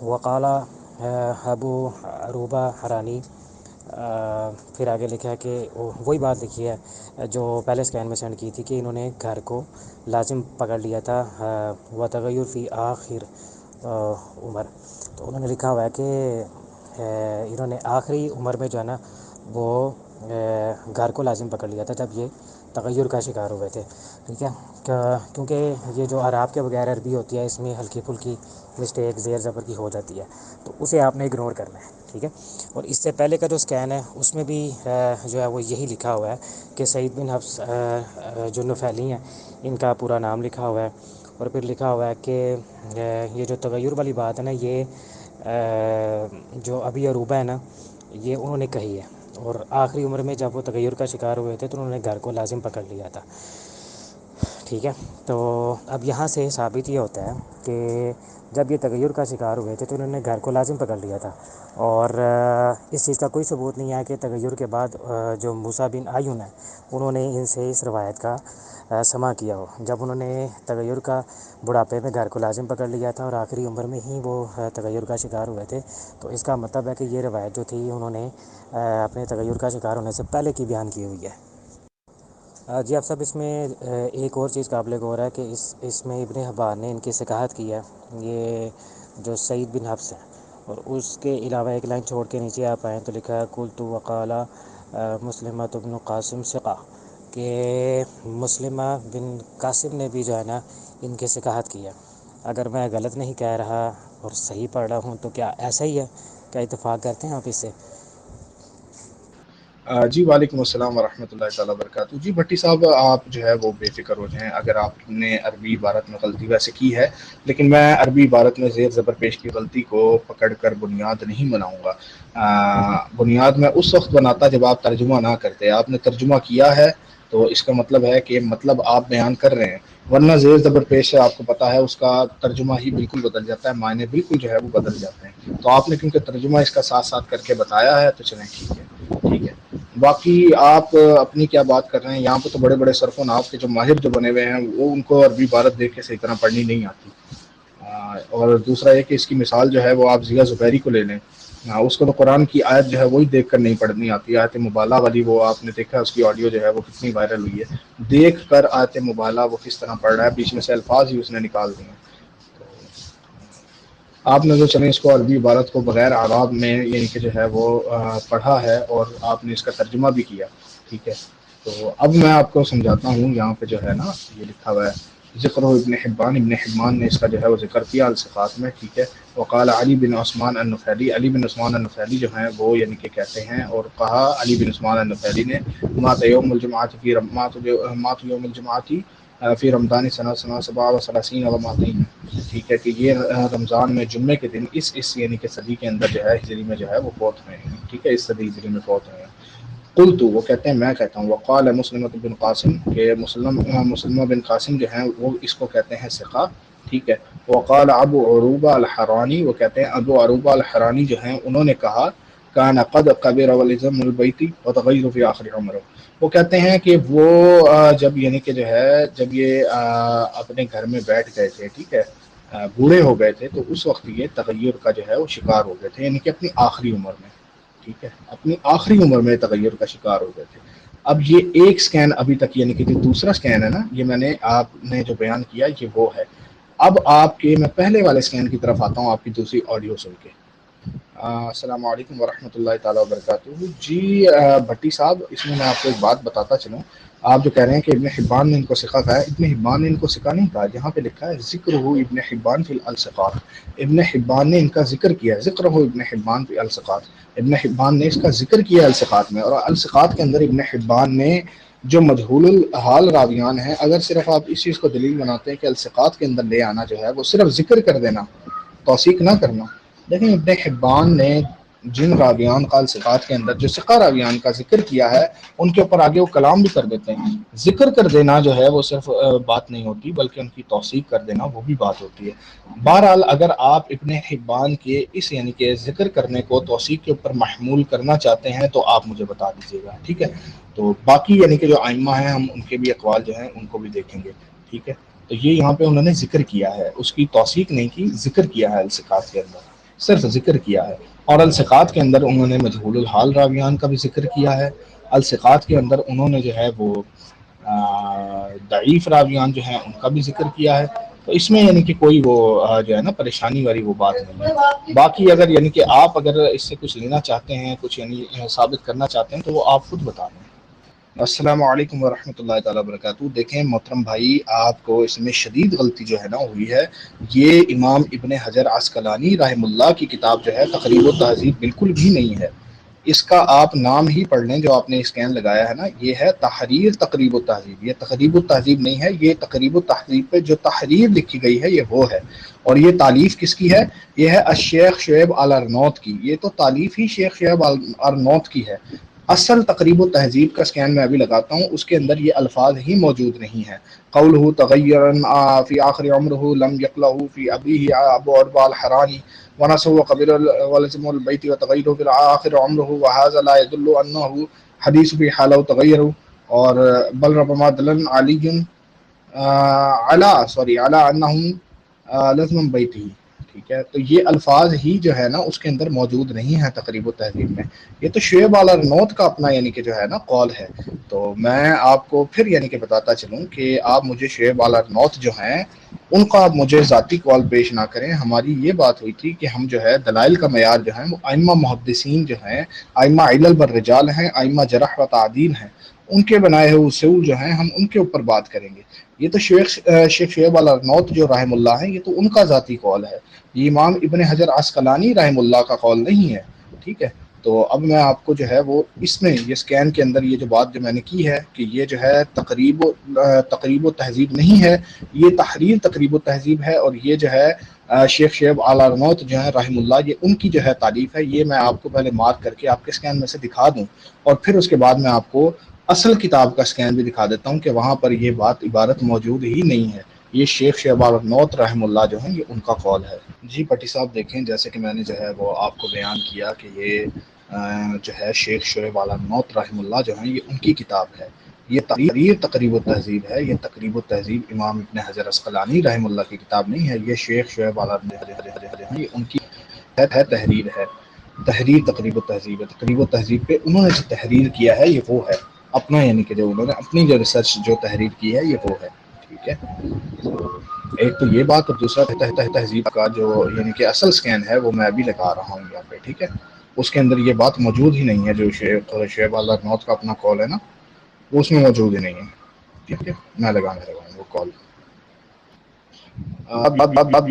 A: وقال ابو عروبہ حرانی. پھر آگے لکھا ہے کہ وہی بات لکھی ہے جو پہلے اسکین میں سینڈ کی تھی کہ انہوں نے گھر کو لازم پکڑ لیا تھا و تغیر فی آخر عمر. تو انہوں نے لکھا ہوا ہے کہ انہوں نے آخری عمر میں جو ہے نا وہ گھر کو لازم پکڑ لیا تھا جب یہ تغیر کا شکار ہوئے تھے. ٹھیک ہے، کیونکہ یہ جو عراب کے بغیر عربی ہوتی ہے اس میں ہلکی پھلکی مسٹیک زیر زبر کی ہو جاتی ہے، تو اسے آپ نے اگنور کرنا ہے. ٹھیک ہے، اور اس سے پہلے کا جو اسکین ہے اس میں بھی جو ہے وہ یہی لکھا ہوا ہے کہ سعید بن حفص جو نفیلی ہیں ان کا پورا نام لکھا ہوا ہے. اور پھر لکھا ہوا ہے کہ یہ جو تغیر والی بات ہے نا یہ جو ابی عروبہ ہے نا یہ انہوں نے کہی ہے، اور آخری عمر میں جب وہ تغیر کا شکار ہوئے تھے تو انہوں نے گھر کو لازم پکڑ لیا تھا. ٹھیک ہے، تو اب یہاں سے ثابت یہ ہوتا ہے کہ جب یہ تغیر کا شکار ہوئے تھے تو انہوں نے گھر کو لازم پکڑ لیا تھا، اور اس چیز کا کوئی ثبوت نہیں ہے کہ تغیر کے بعد جو موسیٰ بن ایون ہیں انہوں نے ان سے اس روایت کا سماع کیا ہو. جب انہوں نے تغیر کا بڑھاپے میں گھر کو لازم پکڑ لیا تھا اور آخری عمر میں ہی وہ تغیر کا شکار ہوئے تھے، تو اس کا مطلب ہے کہ یہ روایت جو تھی انہوں نے اپنے تغیر کا شکار ہونے سے پہلے کی بیان کی ہوئی ہے. جی آپ صاحب، اس میں ایک اور چیز قابل غور ہے کہ اس میں ابن حبان نے ان کی ثقاحت کی ہے، یہ جو سعید بن حفص ہیں، اور اس کے علاوہ ایک لائن چھوڑ کے نیچے آپ آئیں تو لکھا ہے قلت وقال مسلمہ بن قاسم ثقہ، کہ مسلمہ بن قاسم نے بھی جو ہے نا ان کی ثقاحت کی ہے. اگر میں غلط نہیں کہہ رہا اور صحیح پڑھ رہا ہوں تو کیا ایسا ہی ہے؟ کیا اتفاق کرتے ہیں آپ اس سے؟
B: جی وعلیکم السلام ورحمۃ اللہ تعالیٰ وبرکاتہ. جی بھٹی صاحب، آپ جو ہے وہ بے فکر ہو جائیں. اگر آپ نے عربی عبارت میں غلطی ویسے کی ہے، لیکن میں عربی عبارت میں زیر زبر پیش کی غلطی کو پکڑ کر بنیاد نہیں بناؤں گا. بنیاد میں اس وقت بناتا جب آپ ترجمہ نہ کرتے. آپ نے ترجمہ کیا ہے تو اس کا مطلب ہے کہ مطلب آپ بیان کر رہے ہیں، ورنہ زیر زبر پیش ہے آپ کو پتہ ہے اس کا ترجمہ ہی بالکل بدل جاتا ہے، معنی بالکل جو ہے وہ بدل جاتے ہیں. تو آپ نے کیونکہ ترجمہ اس کا ساتھ ساتھ کر کے بتایا ہے تو چلیں ٹھیک ہے. ٹھیک ہے، باقی آپ اپنی کیا بات کر رہے ہیں؟ یہاں پہ تو بڑے بڑے صرف و نحو کے جو ماہر جو بنے ہوئے ہیں وہ ان کو عربی عبارت دیکھ کے صحیح طرح پڑھنی نہیں آتی. اور دوسرا یہ کہ اس کی مثال جو ہے وہ آپ ضیاء زبیری کو لے لیں. اس کو تو قرآن کی آیت جو ہے وہی دیکھ کر نہیں پڑھنی آتی. آیت مبالغہ والی وہ آپ نے دیکھا اس کی آڈیو جو ہے وہ کتنی وائرل ہوئی ہے. دیکھ کر آیت مبالغہ وہ کس طرح پڑھ رہا ہے، بیچ میں سے الفاظ ہی اس نے نکال دیے. آپ نے جو چلیں اس کو عربی عبارت کو بغیر اعراب میں یعنی کہ جو ہے وہ پڑھا ہے اور آپ نے اس کا ترجمہ بھی کیا. ٹھیک ہے، تو اب میں آپ کو سمجھاتا ہوں. یہاں پہ جو ہے نا یہ لکھا ہوا ہے ذکر ابن حبان نے اس کا جو ہے وہ ذکر کیا الصفات میں. ٹھیک ہے، وقال علی بن عثمان النفیلی، علی بن عثمان النفیلی جو ہیں وہ یعنی کہ کہتے ہیں، اور کہا علی بن عثمان النفیلی نے مات یوم الجمعۃ یوم الجمعۃ فی رمضان سنہ سبع و ثلاثین و مئتین. ٹھیک ہے، کہ یہ رمضان میں جمعے کے دن اس یعنی کہ صدی کے اندر جو ہے ہجری میں جو ہے وہ فوت ہوئے ہیں. ٹھیک ہے، اس صدی ہجری میں فوت ہوئے ہیں. قلت، وہ کہتے ہیں میں کہتا ہوں، وقال مسلمہ بن قاسم، کہ مسلمہ بن قاسم جو ہیں وہ اس کو کہتے ہیں ثقہ. ٹھیک ہے، وقال ابو عروبہ الحرانی، وہ کہتے ہیں ابو عروبہ الحرانی جو ہیں انہوں نے کہا کان قد قبر ولزم البیت وتغیر فی آخر عمره. وہ کہتے ہیں کہ وہ جب یعنی کہ جو ہے جب یہ اپنے گھر میں بیٹھ گئے تھے، ٹھیک ہے، بوڑھے ہو گئے تھے، تو اس وقت یہ تغیر کا جو ہے وہ شکار ہو گئے تھے، یعنی کہ اپنی آخری عمر میں. ٹھیک ہے، اپنی آخری عمر میں تغیر کا شکار ہو گئے تھے.
C: اب یہ ایک سکین ابھی تک یعنی کہ جو دوسرا سکین ہے نا، یہ میں نے آپ نے جو بیان کیا یہ وہ ہے۔ اب آپ کے میں پہلے والے سکین کی طرف آتا ہوں آپ کی دوسری آڈیو سن کے۔ السلام علیکم ورحمۃ اللہ تعالیٰ وبرکاتہ۔ جی بھٹی صاحب، اس میں آپ کو ایک بات بتاتا چلوں، آپ جو کہہ رہے ہیں کہ ابن حبان نے ان کو ثقہ کہا ہے، ابن حبان نے ان کو ثقہ نہیں کہا، یہاں پہ لکھا ہے ذکر ہو ابن حبان فی الثقات، ابن حبان نے ان کا ذکر کیا ہے، ذکر ہو ابن حبان فی الثقات، ابن حبان نے اس کا ذکر کیا ہے الثقات میں۔ اور الثقات کے اندر ابن حبان نے جو مجہول الحال راویان ہیں، اگر صرف آپ اس چیز کو دلیل بناتے ہیں کہ الثقات کے اندر لے آنا جو ہے وہ صرف ذکر کر دینا، توثیق نہ کرنا، لیکن ابن حبان نے جن راویان کا الثقات کے اندر جو ثقہ راویان کا ذکر کیا ہے ان کے اوپر آگے وہ کلام بھی کر دیتے ہیں۔ ذکر کر دینا جو ہے وہ صرف بات نہیں ہوتی، بلکہ ان کی توثیق کر دینا وہ بھی بات ہوتی ہے۔ بہرحال اگر آپ ابن حبان کے اس یعنی کہ ذکر کرنے کو توثیق کے اوپر محمول کرنا چاہتے ہیں تو آپ مجھے بتا دیجیے گا، ٹھیک ہے؟ تو باقی یعنی کہ جو ائمہ ہیں ہم ان کے بھی اقوال جو ہیں ان کو بھی دیکھیں گے، ٹھیک ہے؟ تو یہ یہاں پہ انہوں نے ذکر کیا ہے، اس کی توثیق نہیں کی، ذکر کیا ہے الثقات کے اندر، صرف ذکر کیا ہے۔ اور الثقات کے اندر انہوں نے مجہول الحال راویان کا بھی ذکر کیا ہے، الثقات کے اندر انہوں نے جو ہے وہ ضعیف راویان جو ہیں ان کا بھی ذکر کیا ہے۔ تو اس میں یعنی کہ کوئی وہ جو ہے نا پریشانی والی وہ بات نہیں ہے۔ باقی اگر یعنی کہ آپ اگر اس سے کچھ لینا چاہتے ہیں، کچھ یعنی ثابت کرنا چاہتے ہیں تو وہ آپ خود بتا دیں۔ السلام علیکم ورحمۃ اللہ تعالیٰ وبرکاتہ۔ دیکھیں محترم بھائی، آپ کو اس میں شدید غلطی جو ہے نا ہوئی ہے۔ یہ امام ابن حجر عسقلانی رحم اللہ کی کتاب جو ہے تقریب التہذیب بالکل بھی نہیں ہے۔ اس کا آپ نام ہی پڑھ لیں جو آپ نے اسکین لگایا ہے نا، یہ ہے تحریر تقریب التہذیب، یہ تقریب التہذیب نہیں ہے، یہ تقریب التہذیب پہ جو تحریر لکھی گئی ہے یہ وہ ہے۔ اور یہ تالیف کس کی ہے؟ یہ ہے الشیخ شعیب آل ارنوت کی، یہ تو تالیف ہی شیخ شعیب آل ارنوت کی ہے۔ اصل تقریب التہذیب کا اسکین میں ابھی لگاتا ہوں، اس کے اندر یہ الفاظ ہی موجود نہیں ہے۔ قولہ تغیرا فی آخر عمرہ لم یقلہ فی ابیہ ابو عربہ الحرانی ونسو وقبر ولزم البیت وتغیرہ فی آخر عمرہ وهذا لا يدل انه حدیث فی حالہ تغیر، اور بل ربما دلن علی علی انہ لزم بیتہ، ٹھیک ہے؟ تو یہ الفاظ ہی جو ہے نا اس کے اندر موجود نہیں ہے تقریب التہذیب میں۔ یہ تو شعیب آل ارنوت کا اپنا یعنی کہ جو ہے نا قول ہے۔ تو میں آپ کو پھر یعنی کہ بتاتا چلوں کہ آپ مجھے شعیب آل ارنوت جو ہیں ان کا آپ مجھے ذاتی قول پیش نہ کریں۔ ہماری یہ بات ہوئی تھی کہ ہم جو ہے دلائل کا معیار جو ہے وہ ائمہ محدثین جو ہیں، ائمہ علل بالرجال ہیں، ائمہ جرح و تعدیل ہیں، ان کے بنائے ہوئے اصول جو ہیں ہم ان کے اوپر بات کریں گے۔ یہ تو شیخ شعیب آل ارنوت جو رحم اللہ ہیں یہ تو ان کا ذاتی قول ہے، یہ امام ابن حجر عسقلانی رحم اللہ کا قول نہیں ہے، ٹھیک ہے؟ تو اب میں آپ کو جو ہے وہ اس میں یہ اسکین کے اندر یہ جو بات جو میں نے کی ہے کہ یہ جو ہے تقریب و تہذیب نہیں ہے، یہ تحریر تقریب و تہذیب ہے، اور یہ جو ہے شیخ شعیب آل ارنوت جو ہے رحم اللہ، یہ ان کی جو ہے تعریف ہے۔ یہ میں آپ کو پہلے مارک کر کے آپ کے اسکین میں سے دکھا دوں، اور پھر اس کے بعد میں آپ کو اصل کتاب کا اسکین بھی دکھا دیتا ہوں کہ وہاں پر یہ بات عبارت موجود ہی نہیں ہے۔ یہ شیخ شعیب آل ارنوت رحم اللہ جو ہیں یہ ان کا قول ہے۔ جی پٹی صاحب دیکھیں، جیسے کہ میں نے جو ہے وہ آپ کو بیان کیا کہ یہ جو ہے شیخ شعیب آل ارنوت رحم اللہ جو ہیں یہ ان کی کتاب ہے، یہ تحریر تقریب التہذیب ہے، یہ تقریب التہذیب امام ابن حجر عسقلانی رحم اللہ کی کتاب نہیں ہے، یہ شیخ شعیب آل ارنوت یہ ان کی ہے، تحریر ہے، تحریر تقریب التہذیب ہے۔ تقریب التہذیب پہ انہوں نے جو تحریر کیا ہے یہ وہ ہے، اپنا یعنی کہ جو انہوں نے اپنی جو ریسرچ جو تحریر کی ہے یہ وہ ہے، ٹھیک ہے؟ ایک تو یہ بات، اور دوسرا تہذیب کا جو یعنی کہ اصل سکین ہے وہ میں ابھی لگا رہا ہوں یہاں پہ، ٹھیک ہے؟ اس کے اندر یہ بات موجود ہی نہیں ہے، جو شعیب آل ارنوت کا اپنا قول ہے نا وہ اس میں موجود ہی نہیں ہے، ٹھیک ہے؟ میں لگانے لگا ہوں وہ قول۔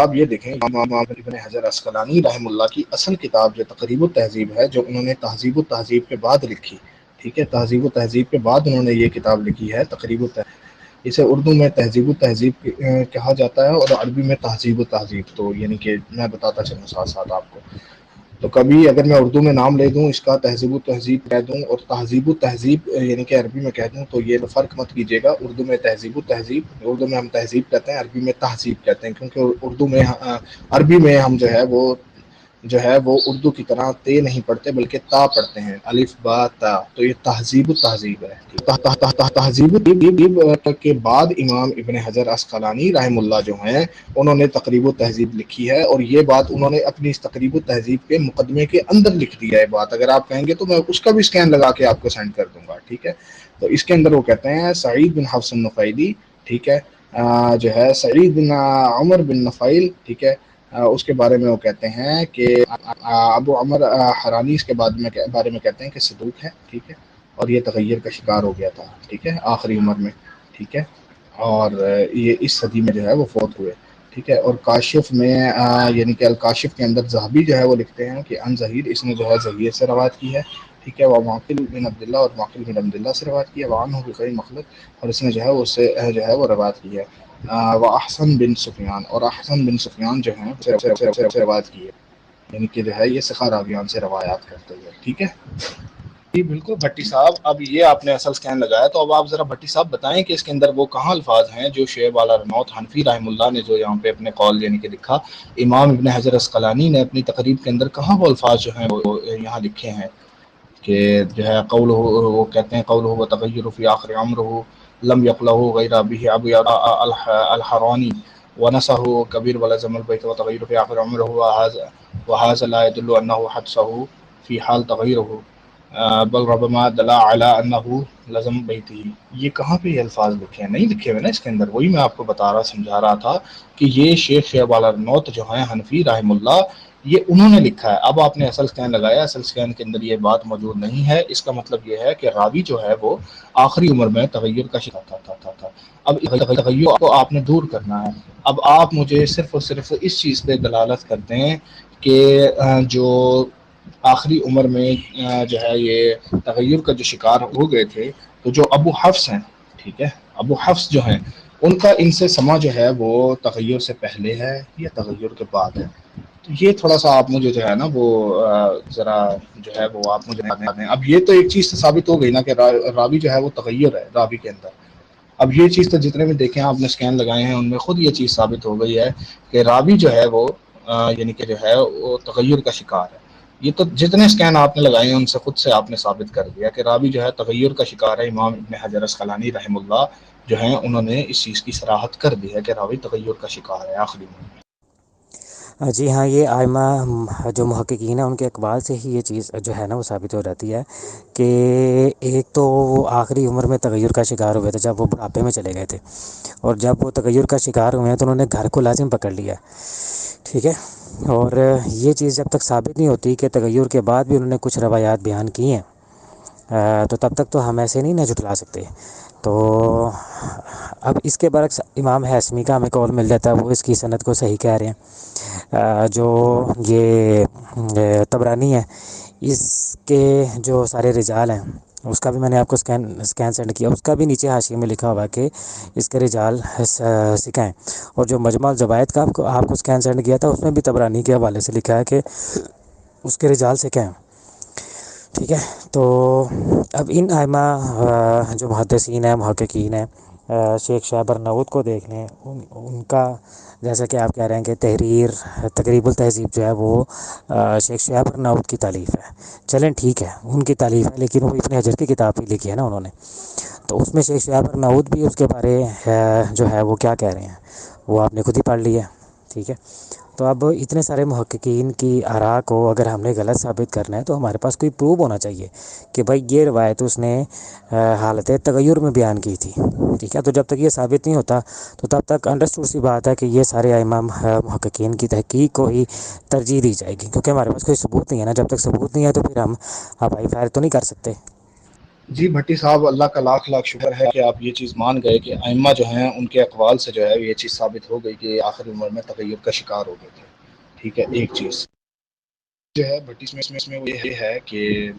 C: اب یہ دیکھیں امام ابن حجر عسقلانی رحم اللہ کی اصل کتاب جو تقریب التہذیب ہے، جو انہوں نے تہذیب التہذیب کے بعد لکھی، ٹھیک ہے؟ تہذیب التہذیب کے بعد انہوں نے یہ کتاب لکھی ہے تقریب التہذیب، اسے اردو میں تہذیب التہذیب کہا جاتا ہے، اور عربی میں تہذیب التہذیب۔ تو یعنی کہ میں بتاتا چلوں ساتھ ساتھ آپ کو، تو کبھی اگر میں اردو میں نام لے دوں اس کا تہذیب التہذیب کہہ دوں اور تہذیب التہذیب یعنی کہ عربی میں کہہ دوں، تو یہ فرق مت کیجیے گا، اردو میں تہذیب التہذیب، اردو میں ہم تہذیب کہتے ہیں، عربی میں تہذیب کہتے ہیں، کیونکہ اردو میں عربی میں ہم جو ہے وہ جو ہے وہ اردو کی طرح تے نہیں پڑھتے بلکہ تا پڑھتے ہیں، الف با تا، تو یہ تہذیب التہذیب ہے۔ تہذیب التہذیب کے بعد امام ابن حجر عسقلانی رحم اللہ جو ہیں انہوں نے تقریب التہذیب لکھی ہے، اور یہ بات انہوں نے اپنی اس تقریب التہذیب کے مقدمے کے اندر لکھ دیا ہے بات، اگر آپ کہیں گے تو میں اس کا بھی اسکین لگا کے آپ کو سینڈ کر دوں گا، ٹھیک ہے۔ تو اس کے اندر وہ کہتے ہیں سعید بن حفص النفیلی، ٹھیک ہے، جو ہے سعید بن عمر بن نفیل، ٹھیک ہے، اس کے بارے میں وہ کہتے ہیں کہ ابو عمر حرانی اس کے بارے میں کہتے ہیں کہ صدوق ہے، ٹھیک ہے، اور یہ تغیر کا شکار ہو گیا تھا، ٹھیک ہے، آخری عمر میں، ٹھیک ہے، اور یہ اس صدی میں جو ہے وہ فوت ہوئے، ٹھیک ہے۔ اور کاشف میں یعنی کہ الکاشف کے اندر ذہبی جو ہے وہ لکھتے ہیں کہ ان زہیر، اس نے جو ہے زہیر سے روایت کی ہے، ٹھیک ہے، وہ معقل بن عبداللہ اور معقل بن عبداللہ سے روایت کی ہے، وعن ہو بغیر مخلط، اور اس نے جو ہے وہ سے جو ہے وہ روایت کی ہے، وہ احسن بن سفیان، اور احسن بن سفیان جو ہیں سے روایت کی ہے، یعنی کہ جو ہے یہ سخا راویان سے روایات کرتے ہوئے، ٹھیک ہے جی بالکل بھٹی صاحب۔ اب یہ آپ نے اصل سکین لگایا، تو اب آپ ذرا بھٹی صاحب بتائیں کہ اس کے اندر وہ کہاں الفاظ ہیں جو شعیب والا رنوت حنفی رحم اللہ نے جو یہاں پہ اپنے قول یعنی کہ لکھا، امام ابن حجر عسقلانی نے اپنی تقریب کے اندر کہاں وہ الفاظ جو ہیں وہ یہاں لکھے ہیں کہ جو ہے قول وہ کہتے ہیں قول ہو تغیر فی آخر عمر ہو لم یقلہ غیر ابی ابو الحرانی ونسہ کبیر ولزم البیت و تغیر فی آخر عمر ہو وحاظ لا يدل انہ حدثہ فی حال تغیر ہو بل ربما دلا علی انہ لزم بیتی، یہ کہاں پہ یہ الفاظ لکھے ہیں؟ نہیں لکھے ہوئے نا اس کے اندر، وہی میں آپ کو بتا رہا سمجھا رہا تھا کہ یہ شیخ شعیب والا رنوت جو ہیں حنفی رحم اللہ یہ انہوں نے لکھا ہے۔ اب آپ نے اصل سکین لگایا، اصل سکین کے اندر یہ بات موجود نہیں ہے، اس کا مطلب یہ ہے کہ راوی جو ہے وہ آخری عمر میں تغیر کا شکار تھا۔ اب تغیر کو آپ نے دور کرنا ہے، اب آپ مجھے صرف اور صرف اس چیز پہ دلالت کرتے ہیں کہ جو آخری عمر میں جو ہے یہ تغیر کا جو شکار ہو گئے تھے، تو جو ابو حفص ہیں، ٹھیک ہے، ابو حفص جو ہیں ان کا ان سے سما جو ہے وہ تغیر سے پہلے ہے یا تغیر کے بعد ہے؟ تو یہ تھوڑا سا آپ مجھے جو ہے نا وہ ذرا جو ہے وہ آپ مجھے بتا دیں۔ اب یہ تو ایک چیز تو ثابت ہو گئی نا کہ راوی جو ہے وہ تغیر ہے راوی کے اندر، اب یہ چیز تو جتنے بھی دیکھیں آپ نے سکین لگائے ہیں ان میں خود یہ چیز ثابت ہو گئی ہے کہ راوی جو ہے وہ یعنی کہ جو ہے وہ تغیر کا شکار ہے۔ یہ تو جتنے سکین آپ نے لگائے ہیں ان سے خود سے آپ نے ثابت کر دیا کہ راوی جو ہے تغیر کا شکار ہے۔ امام ابن حجر عسقلانی رحم اللہ جو ہیں انہوں نے اس چیز کی صراحت کر دی ہے کہ راوی تغیر کا شکار ہے آخری میں۔
A: جی ہاں، یہ آئمہ جو محققین ہیں ان کے اقوال سے ہی یہ چیز جو ہے نا وہ ثابت ہو جاتی ہے کہ ایک تو وہ آخری عمر میں تغیر کا شکار ہوئے تھے جب وہ بڑھاپے میں چلے گئے تھے، اور جب وہ تغیر کا شکار ہوئے ہیں تو انہوں نے گھر کو لازم پکڑ لیا، ٹھیک ہے، اور یہ چیز جب تک ثابت نہیں ہوتی کہ تغیر کے بعد بھی انہوں نے کچھ روایات بیان کی ہیں تو تب تک تو ہم ایسے نہیں نہ جھٹلا سکتے۔ تو اب اس کے برعکس امام حسمی کا ہمیں قول مل جاتا ہے، وہ اس کی سند کو صحیح کہہ رہے ہیں۔ جو یہ طبرانی ہے اس کے جو سارے رجال ہیں اس کا بھی میں نے آپ کو سکین سینڈ کیا، اس کا بھی نیچے حاشیے میں لکھا ہوا ہے کہ اس کے رجال سکھ ہیں، اور جو مجمع الزوائد کا آپ کو سکین سینڈ کیا تھا اس میں بھی طبرانی کے حوالے سے لکھا ہے کہ اس کے رجال سکھ ہیں، ٹھیک ہے۔ تو اب ان آئمہ جو محدثین ہیں محققین ہیں شیخ شعیب ارناؤت کو دیکھ لیں، ان کا جیسا کہ آپ کہہ رہے ہیں کہ تحریر تقریب التہذیب جو ہے وہ شیخ شعیب ارناؤت کی تالیف ہے، چلیں ٹھیک ہے ان کی تالیف ہے، لیکن وہ ابن حجر کی کتاب بھی لکھی ہے نا انہوں نے، تو اس میں شیخ شعیب ارناؤت بھی اس کے بارے جو ہے وہ کیا کہہ رہے ہیں وہ آپ نے خود ہی پڑھ لیا، ٹھیک ہے۔ تو اب اتنے سارے محققین کی آراء کو اگر ہم نے غلط ثابت کرنا ہے تو ہمارے پاس کوئی پروف ہونا چاہیے کہ بھائی یہ روایت اس نے حالت تغیر میں بیان کی تھی، ٹھیک ہے۔ تو جب تک یہ ثابت نہیں ہوتا تو تب تک انڈرسٹوڈ سی بات ہے کہ یہ سارے ائمہ محققین کی تحقیق کو ہی ترجیح دی جائے گی، کیونکہ ہمارے پاس کوئی ثبوت نہیں ہے نا، جب تک ثبوت نہیں ہے تو پھر ہم ہوائی فائر تو نہیں کر سکتے۔
C: جی بھٹی صاحب، اللہ کا لاکھ لاکھ شکر ہے کہ آپ یہ چیز مان گئے کہ ائمہ جو ہیں ان کے اقوال سے جو ہے یہ چیز ثابت ہو گئی کہ آخری عمر میں تغیر کا شکار ہو گئے تھے، ٹھیک ہے۔ ایک چیز جو ہے بھٹی میں وہ یہ ہے کہ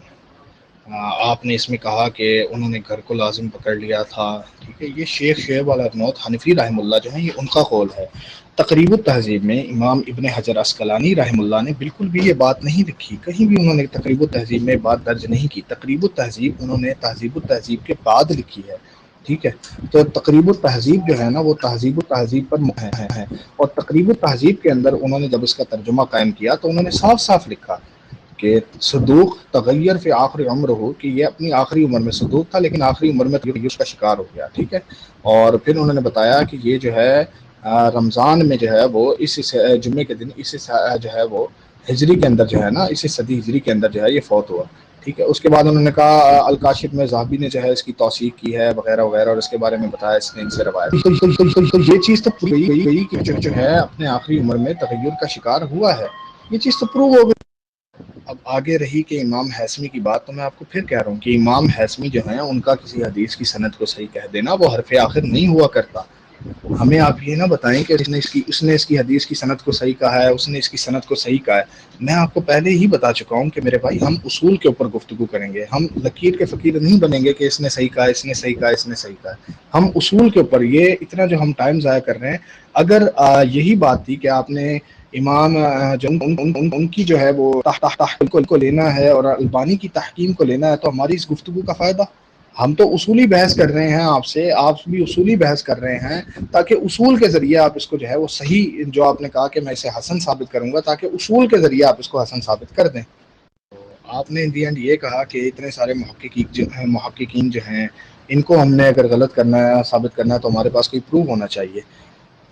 C: آپ نے اس میں کہا کہ انہوں نے گھر کو لازم پکڑ لیا تھا، ٹھیک ہے، یہ شیخ شعیب والا ارناؤت حنفی رحم اللہ جو ہیں یہ ان کا قول ہے۔ تقریب التہذیب میں امام ابن حجر عسقلانی رحم اللہ نے بالکل بھی یہ بات نہیں لکھی، کہیں بھی انہوں نے تقریب التہذیب میں بات درج نہیں کی، تقریب التہذیب انہوں نے تہذیب التہذیب کے بعد لکھی ہے، ٹھیک ہے. تو تقریب التہذیب جو ہے نا وہ تہذیب و تہذیب پر ہے. اور تقریب التہذیب کے اندر انہوں نے جب اس کا ترجمہ قائم کیا تو انہوں نے صاف صاف لکھا کہ صدوق تغیر فی آخری عمر ہو، کہ یہ اپنی آخری عمر میں صدوق تھا لیکن آخری عمر میں تغیر کا شکار ہو گیا. ٹھیک ہے. اور پھر انہوں نے بتایا کہ یہ جو ہے رمضان میں جو ہے وہ اس جمعے کے دن اس جو ہے وہ ہجری کے اندر جو ہے نا اسی صدی ہجری کے اندر جو ہے یہ فوت ہوا. ٹھیک ہے. اس کے بعد انہوں نے کہا الکاشف میں ذہبی نے جو ہے اس کی توثیق کی ہے وغیرہ وغیرہ، اور اس کے بارے میں بتایا اس نے ان سے روایت. تو یہ چیز تو پوری گئی کہ جو ہے اپنے آخری عمر میں تغیر کا شکار ہوا ہے. یہ چیز تو پروو ہو گئی. اب آگے رہی کہ امام ہیثمی کی بات، تو میں آپ کو پھر کہہ رہا ہوں کہ امام ہیثمی جو ہیں ان کا کسی حدیث کی سند کو صحیح کہہ دینا وہ حرف آخر نہیں ہوا کرتا. ہمیں آپ یہ نہ بتائیں کہ اس نے اس کی حدیث کی سند کو صحیح کہا ہے، اس نے اس کی سند کو صحیح کہا ہے. میں آپ کو پہلے ہی بتا چکا ہوں کہ میرے بھائی ہم اصول کے اوپر گفتگو کریں گے، ہم لکیر کے فقیر نہیں بنیں گے کہ اس نے صحیح کہا، اس نے صحیح کہا، اس نے صحیح کہا. ہم اصول کے اوپر یہ اتنا جو ہم ٹائم ضائع کر رہے ہیں. اگر یہی بات تھی کہ آپ نے امام ان کی جو ہے وہ تحقیق کو لینا ہے اور البانی کی تحکیم کو لینا ہے، تو ہماری اس گفتگو کا فائدہ. ہم تو اصولی بحث کر رہے ہیں آپ سے، آپ بھی اصولی بحث کر رہے ہیں تاکہ اصول کے ذریعے آپ اس کو جو ہے وہ صحیح، جو آپ نے کہا کہ میں اسے حسن ثابت کروں گا، تاکہ اصول کے ذریعے آپ اس کو حسن ثابت کر دیں. آپ نے ان دی اینڈ یہ کہا کہ اتنے سارے محققین جو ہیں ان کو ہم نے اگر غلط کرنا ہے، ثابت کرنا ہے، تو ہمارے پاس کوئی پروف ہونا چاہیے.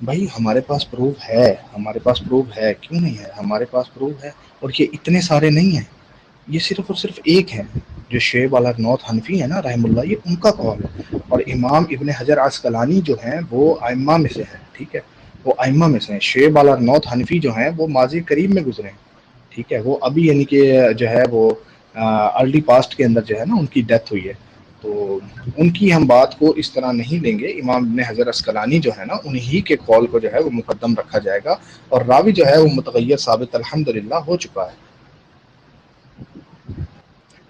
C: بھائی ہمارے پاس پروف ہے، ہمارے پاس پروف ہے، کیوں نہیں ہے؟ ہمارے پاس پروف ہے. اور یہ اتنے سارے نہیں ہیں، یہ صرف اور صرف ایک ہے جو شعیب الارنوت حنفی ہے نا رحم اللہ، یہ ان کا قول ہے. اور امام ابن حجر عسقلانی جو ہیں وہ ائمہ میں سے ہیں. ٹھیک ہے. وہ ائمہ میں سے ہیں. شعیب الارنوت حنفی جو ہیں وہ ماضی قریب میں گزرے ہیں. ٹھیک ہے. وہ ابھی یعنی کہ جو ہے وہ ارلی پاسٹ کے اندر جو ہے نا ان کی ڈیتھ ہوئی ہے. تو ان کی ہم بات کو اس طرح نہیں لیں گے. امام ابن حجر عسقلانی جو ہے نا انہی کے قول کو جو ہے وہ مقدم رکھا جائے گا. اور راوی جو ہے وہ متغیر ثابت الحمدللہ ہو چکا ہے.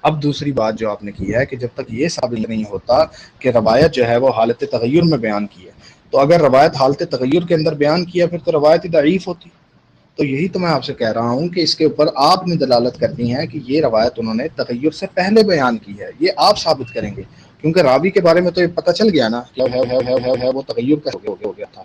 C: اب دوسری بات جو آپ نے کی ہے کہ جب تک یہ ثابت نہیں ہوتا کہ روایت جو ہے وہ حالت تغیر میں بیان کی ہے، تو اگر روایت حالت تغیر کے اندر بیان کیا پھر تو روایت ضعیف ہوتی. تو یہی تو میں آپ سے کہہ رہا ہوں کہ اس کے اوپر آپ نے دلالت کرنی ہے کہ یہ روایت انہوں نے تغیر سے پہلے بیان کی ہے. یہ آپ ثابت کریں گے، کیونکہ راوی کے بارے میں تو یہ پتہ چل گیا نا کہ وہ تغیر کا ہو گیا تھا.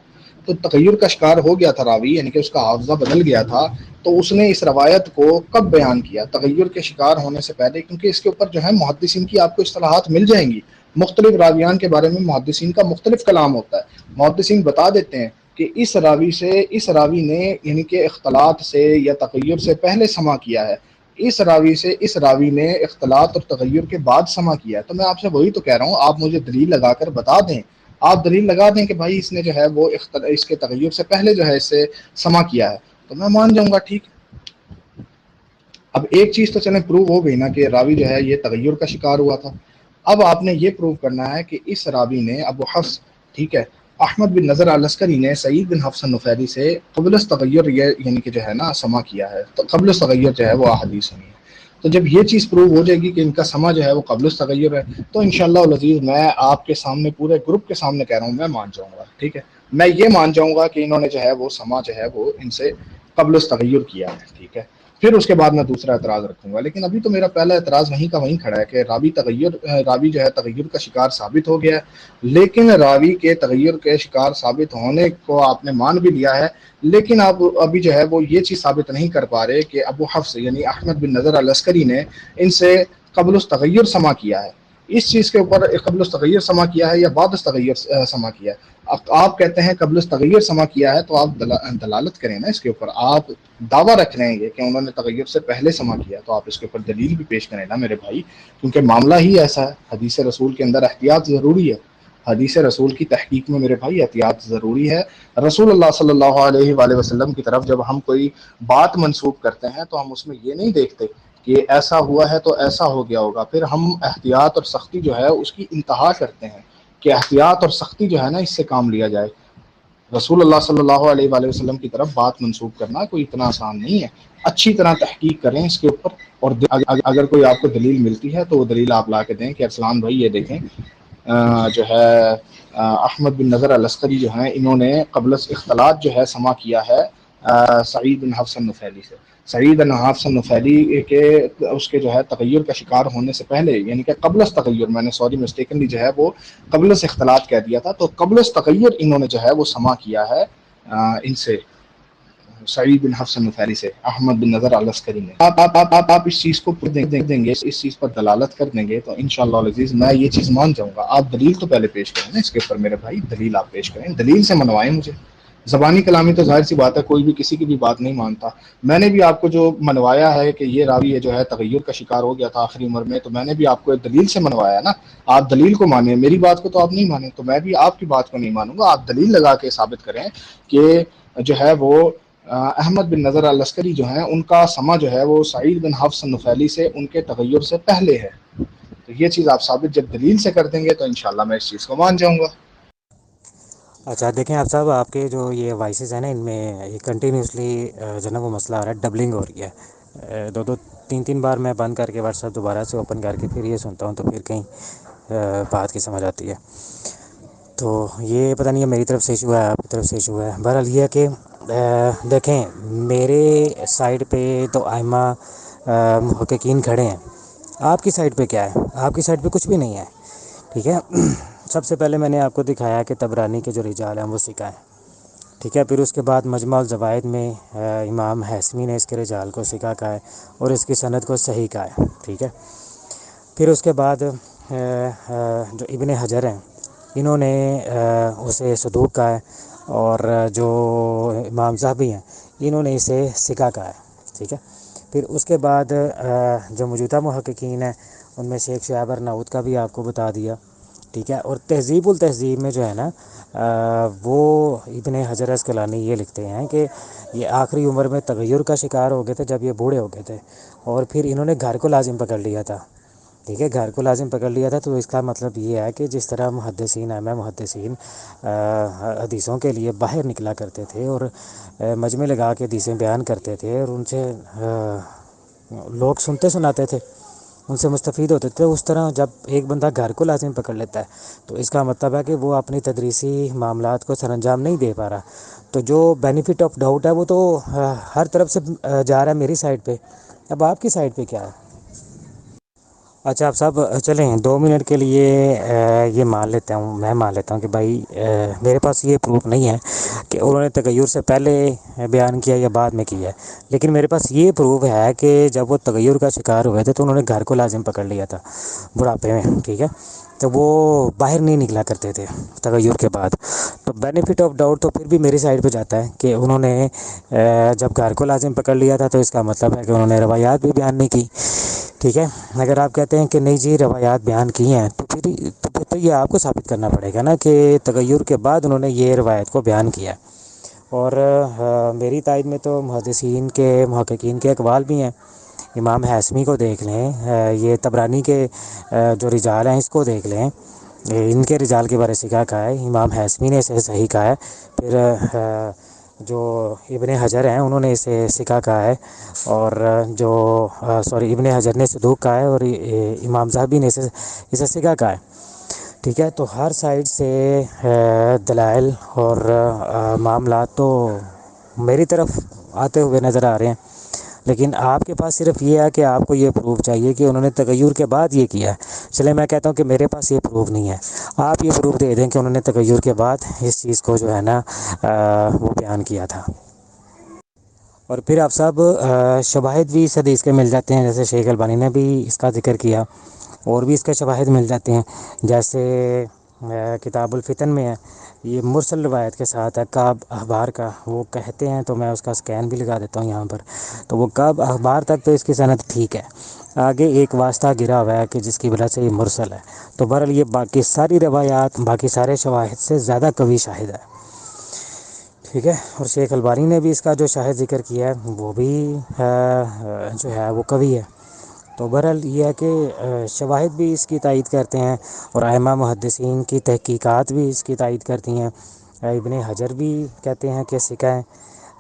C: تو تغیر کا شکار ہو گیا تھا راوی، یعنی کہ اس کا حافظہ بدل گیا تھا. تو اس نے اس روایت کو کب بیان کیا؟ تغیر کے شکار ہونے سے پہلے. کیونکہ اس کے اوپر جو ہے محدثین کی آپ کو اصطلاحات مل جائیں گی. مختلف راویان کے بارے میں محدثین کا مختلف کلام ہوتا ہے. محدثین بتا دیتے ہیں کہ اس راوی نے یعنی کہ اختلاط سے یا تغیر سے پہلے سماع کیا ہے، اس راوی نے اختلاط اور تغیر کے بعد سماع کیا ہے. تو میں آپ سے وہی تو کہہ رہا ہوں، آپ مجھے دلیل لگا کر بتا دیں. آپ دلیل لگا دیں کہ بھائی اس نے جو ہے وہ اس کے تغیر سے پہلے جو ہے اس سے سماع کیا ہے، تو میں مان جاؤں گا. ٹھیک. اب ایک چیز تو چلیں پروو ہو گئی نا کہ راوی جو ہے یہ تغیر کا شکار ہوا تھا. اب آپ نے یہ پروو کرنا ہے کہ اس راوی نے ابو حفص، ٹھیک ہے، احمد بن نضر العسکری نے سعید بن حفص النفیلی سے قبل التغیر یعنی کہ جو ہے نا سماع کیا ہے. تو قبل التغیر جو ہے وہ احادیث نہیں ہے. تو جب یہ چیز پروو ہو جائے گی کہ ان کا سماع جو ہے وہ قبل التغیر ہے، تو انشاءاللہ العزیز میں آپ کے سامنے پورے گروپ کے سامنے کہہ رہا ہوں میں مان جاؤں گا. ٹھیک ہے. میں یہ مان جاؤں گا کہ انہوں نے جو ہے وہ سماع جو ہے وہ ان سے قبل التغیر کیا ہے. ٹھیک ہے. پھر اس کے بعد میں دوسرا اعتراض رکھوں گا. لیکن ابھی تو میرا پہلا اعتراض وہیں کا وہیں کھڑا ہے کہ راوی جو ہے تغیر کا شکار ثابت ہو گیا ہے. لیکن راوی کے تغیر کے شکار ثابت ہونے کو آپ نے مان بھی لیا ہے، لیکن آپ ابھی جو ہے وہ یہ چیز ثابت نہیں کر پا رہے کہ ابو حفص یعنی احمد بن نضر العسکری نے ان سے قبل التغیر سماع کیا ہے. اس چیز کے اوپر قبل التغیر سماع کیا ہے یا بعد التغیر سماع کیا ہے. آپ کہتے ہیں قبل التغیر سماع کیا ہے، تو آپ دلالت کریں نا اس کے اوپر. آپ دعویٰ رکھ رہے ہیں کہ انہوں نے تغیر سے پہلے سماع کیا، تو آپ اس کے اوپر دلیل بھی پیش کریں نا میرے بھائی. کیونکہ معاملہ ہی ایسا ہے. حدیث رسول کے اندر احتیاط ضروری ہے. حدیث رسول کی تحقیق میں میرے بھائی احتیاط ضروری ہے. رسول اللہ صلی اللہ علیہ وآلہ وسلم کی طرف جب ہم کوئی بات منسوب کرتے ہیں تو ہم اس میں یہ نہیں دیکھتے کہ ایسا ہوا ہے تو ایسا ہو گیا ہوگا. پھر ہم احتیاط اور سختی جو ہے اس کی انتہا کرتے ہیں کہ احتیاط اور سختی جو ہے نا اس سے کام لیا جائے. رسول اللہ صلی اللہ علیہ وآلہ وسلم کی طرف بات منسوب کرنا کوئی اتنا آسان نہیں ہے. اچھی طرح تحقیق کریں اس کے اوپر، اور اگر کوئی آپ کو دلیل ملتی ہے تو وہ دلیل آپ لا کے دیں کہ ارسلان بھائی یہ دیکھیں جو ہے احمد بن نضر العسکری جو ہیں انہوں نے قبل اختلاط جو ہے سماع کیا ہے سعید بن حفص النفیلی سے. سعید بن حافظ النفیلی کے اس کے جو ہے تغیر کا شکار ہونے سے پہلے، یعنی کہ قبل از تغیر، میں نے سوری مسٹیکنلی جو ہے وہ قبل از اختلاط کہہ دیا تھا، تو قبل از تغیر انہوں نے جو ہے وہ سما کیا ہے ان سے، سعید بن حفص النفیلی سے، احمد بن نظر العسکری نے۔ آپ اس چیز کو دیکھ دیں گے، اس چیز پر دلالت کر دیں گے تو انشاءاللہ العزیز میں یہ چیز مان جاؤں گا۔ آپ دلیل تو پہلے پیش کریں نا اس کے اوپر میرے بھائی، دلیل آپ پیش کریں، دلیل سے منوائیں مجھے۔ زبانی کلامی تو ظاہر سی بات ہے، کوئی بھی کسی کی بھی بات نہیں مانتا۔ میں نے بھی آپ کو جو منوایا ہے کہ یہ راوی جو ہے تغیر کا شکار ہو گیا تھا آخری عمر میں، تو میں نے بھی آپ کو ایک دلیل سے منوایا نا۔ آپ دلیل کو مانیں، میری بات کو تو آپ نہیں مانیں، تو میں بھی آپ کی بات کو نہیں مانوں گا۔ آپ دلیل لگا کے ثابت کریں کہ جو ہے وہ احمد بن نظر العسکری جو ہیں ان کا سما جو ہے وہ سعید بن حفص النفیلی سے، ان کے تغیر سے پہلے ہے۔ تو یہ چیز آپ ثابت جب دلیل سے کر دیں گے تو انشاءاللہ میں اس چیز کو مان جاؤں گا۔
A: اچھا دیکھیں آپ صاحب، آپ کے جو یہ وائسز ہیں نا، ان میں یہ کنٹینیوسلی جو نا وہ مسئلہ آ رہا ہے، ڈبلنگ ہو رہی ہے، دو دو تین تین بار میں بند کر کے واٹس ایپ دوبارہ سے اوپن کر کے پھر یہ سنتا ہوں، تو پھر کہیں بات کی سمجھ آتی ہے۔ تو یہ پتہ نہیں ہے میری طرف سے ایشو ہے، آپ کی طرف سے ایشو ہے۔ بہرحال یہ ہے کہ دیکھیں میرے سائڈ پہ تو ائمہ محققین کھڑے ہیں، آپ کی سائڈ پہ کیا ہے؟ آپ کی سائڈ پہ کچھ بھی نہیں ہے، ٹھیک ہے۔ سب سے پہلے میں نے آپ کو دکھایا کہ طبرانی کے جو رجال ہیں وہ ثقہ ہیں، ٹھیک ہے۔ پھر اس کے بعد مجمع الزوائد میں امام حیثمی نے اس کے رجال کو ثقہ کہا ہے اور اس کی سند کو صحیح کہا ہے، ٹھیک ہے۔ پھر اس کے بعد جو ابن حجر ہیں انہوں نے اسے صدوق کہا ہے، اور جو امام ذہبی ہیں انہوں نے اسے ثقہ کہا ہے، ٹھیک ہے۔ پھر اس کے بعد جو موجودہ محققین ہیں ان میں شیخ شہاب ارناؤت کا بھی آپ کو بتا دیا، ٹھیک ہے۔ اور تہذیب التہذیب میں جو ہے نا وہ ابن حجر عسقلانی یہ لکھتے ہیں کہ یہ آخری عمر میں تغیر کا شکار ہو گئے تھے جب یہ بوڑھے ہو گئے تھے، اور پھر انہوں نے گھر کو لازم پکڑ لیا تھا، ٹھیک ہے۔ گھر کو لازم پکڑ لیا تھا، تو اس کا مطلب یہ ہے کہ جس طرح محدثین ائمہ محدثین حدیثوں کے لیے باہر نکلا کرتے تھے اور مجمع لگا کے حدیثیں بیان کرتے تھے اور ان سے لوگ سنتے سناتے تھے، ان سے مستفید ہوتے تھے، اس طرح جب ایک بندہ گھر کو لازم پکڑ لیتا ہے تو اس کا مطلب ہے کہ وہ اپنی تدریسی معاملات کو سر انجام نہیں دے پا رہا۔ تو جو بینیفٹ آف ڈاؤٹ ہے وہ تو ہر طرف سے جا رہا ہے میری سائڈ پہ، اب آپ کی سائڈ پہ کیا ہے؟ اچھا آپ صاحب چلیں 2 منٹ کے لیے یہ مان لیتا ہوں، میں مان لیتا ہوں کہ بھائی میرے پاس یہ پروف نہیں ہے کہ انہوں نے تغیر سے پہلے بیان کیا یا بعد میں کیا ہے، لیکن میرے پاس یہ پروف ہے کہ جب وہ تغیر کا شکار ہوئے تھے تو انہوں نے گھر کو لازم پکڑ لیا تھا بڑھاپے میں، ٹھیک ہے۔ تو وہ باہر نہیں نکلا کرتے تھے تغیر کے بعد، تو بینیفٹ آف ڈاؤٹ تو پھر بھی میری سائڈ پہ جاتا ہے کہ انہوں نے جب گھر کو لازم پکڑ لیا تھا تو اس کا مطلب ہے کہ انہوں نے روایات بھی بیان نہیں کی، ٹھیک ہے۔ اگر آپ کہتے ہیں کہ نہیں جی روایات بیان کی ہیں تو پھر تو یہ آپ کو ثابت کرنا پڑے گا نا کہ تغیر کے بعد انہوں نے یہ روایت کو بیان کیا، اور میری تائید میں تو محدثین کے محققین کے اقوال بھی ہیں۔ امام حیثمی کو دیکھ لیں، یہ طبرانی کے جو رجال ہیں اس کو دیکھ لیں، ان کے رجال کے بارے سے کیا کہا ہے، امام حیثمی نے اسے صحیح کہا ہے، پھر جو ابن حجر ہیں انہوں نے اسے ثقہ کہا ہے، اور جو ابن حجر نے صدوق کہا ہے، اور امام ذہبی نے اسے ثقہ کہا ہے، ٹھیک ہے۔ تو ہر سائڈ سے دلائل اور معاملات تو میری طرف آتے ہوئے نظر آ رہے ہیں، لیکن آپ کے پاس صرف یہ ہے کہ آپ کو یہ پروف چاہیے کہ انہوں نے تغیر کے بعد یہ کیا ہے۔ چلے میں کہتا ہوں کہ میرے پاس یہ پروف نہیں ہے، آپ یہ پروف دے دیں کہ انہوں نے تغیر کے بعد اس چیز کو جو ہے نا وہ بیان کیا تھا۔ اور پھر آپ صاحب شواہد بھی اس حدیث کے مل جاتے ہیں، جیسے شیخ البانی نے بھی اس کا ذکر کیا، اور بھی اس کے شواہد مل جاتے ہیں، جیسے کتاب الفتن میں ہے، یہ مرسل روایت کے ساتھ ہے کعب اخبار کا، وہ کہتے ہیں تو میں اس کا سکین بھی لگا دیتا ہوں یہاں پر، تو وہ کعب اخبار تک تو اس کی سند ٹھیک ہے، آگے ایک واسطہ گرا ہوا ہے کہ جس کی وجہ سے یہ مرسل ہے، تو بہرحال یہ باقی ساری روایات باقی سارے شواہد سے زیادہ قوی شاہد ہے، ٹھیک ہے۔ اور شیخ البانی نے بھی اس کا جو شاہد ذکر کیا ہے وہ بھی جو ہے وہ قوی ہے، تو بہرحال یہ ہے کہ شواہد بھی اس کی تائید کرتے ہیں، اور ائمہ محدثین کی تحقیقات بھی اس کی تائید کرتی ہیں، ابن حجر بھی کہتے ہیں کہ ثقہ ہیں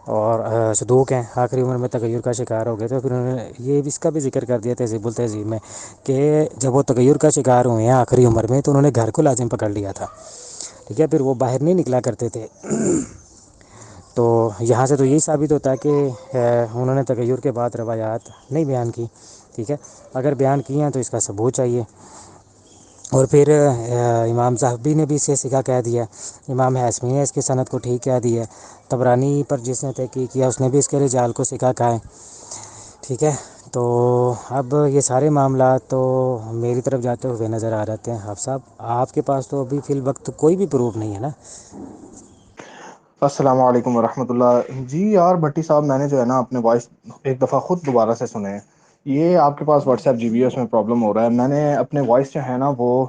A: اور صدوق ہیں، آخری عمر میں تغیر کا شکار ہو گئے تھے، پھر انہوں نے یہ بھی اس کا بھی ذکر کر دیا تہذیب التہذیب میں کہ جب وہ تغیر کا شکار ہوئے ہیں آخری عمر میں تو انہوں نے گھر کو لازم پکڑ لیا تھا، ٹھیک ہے، پھر وہ باہر نہیں نکلا کرتے تھے۔ تو یہاں سے تو یہی ثابت ہوتا ہے کہ انہوں نے تغیر کے بعد روایات نہیں بیان کی. ٹھیک ہے، اگر بیان کیے ہیں تو اس کا ثبوت چاہیے. اور پھر امام صاحبی نے بھی اسے سکھا کہہ دیا، امام ہاشمی نے اس کی صنعت کو ٹھیک کہہ دیا، طبرانی پر جس نے تحقیق کیا اس نے بھی اس کے رجال کو سکھا کہا ہے. ٹھیک ہے، تو اب یہ سارے معاملات تو میری طرف جاتے ہوئے نظر آ جاتے ہیں. حافظ صاحب آپ کے پاس تو ابھی فی الوقت کوئی بھی پروف نہیں ہے نا؟
B: السلام علیکم ورحمۃ اللہ. جی یار بھٹی صاحب، میں نے جو ہے نا اپنے وائس ایک دفعہ خود دوبارہ سے سنے ہیں. یہ آپ کے پاس WhatsApp G B S میں پرابلم ہو رہا ہے. میں نے اپنے وائس جو ہے نا وہ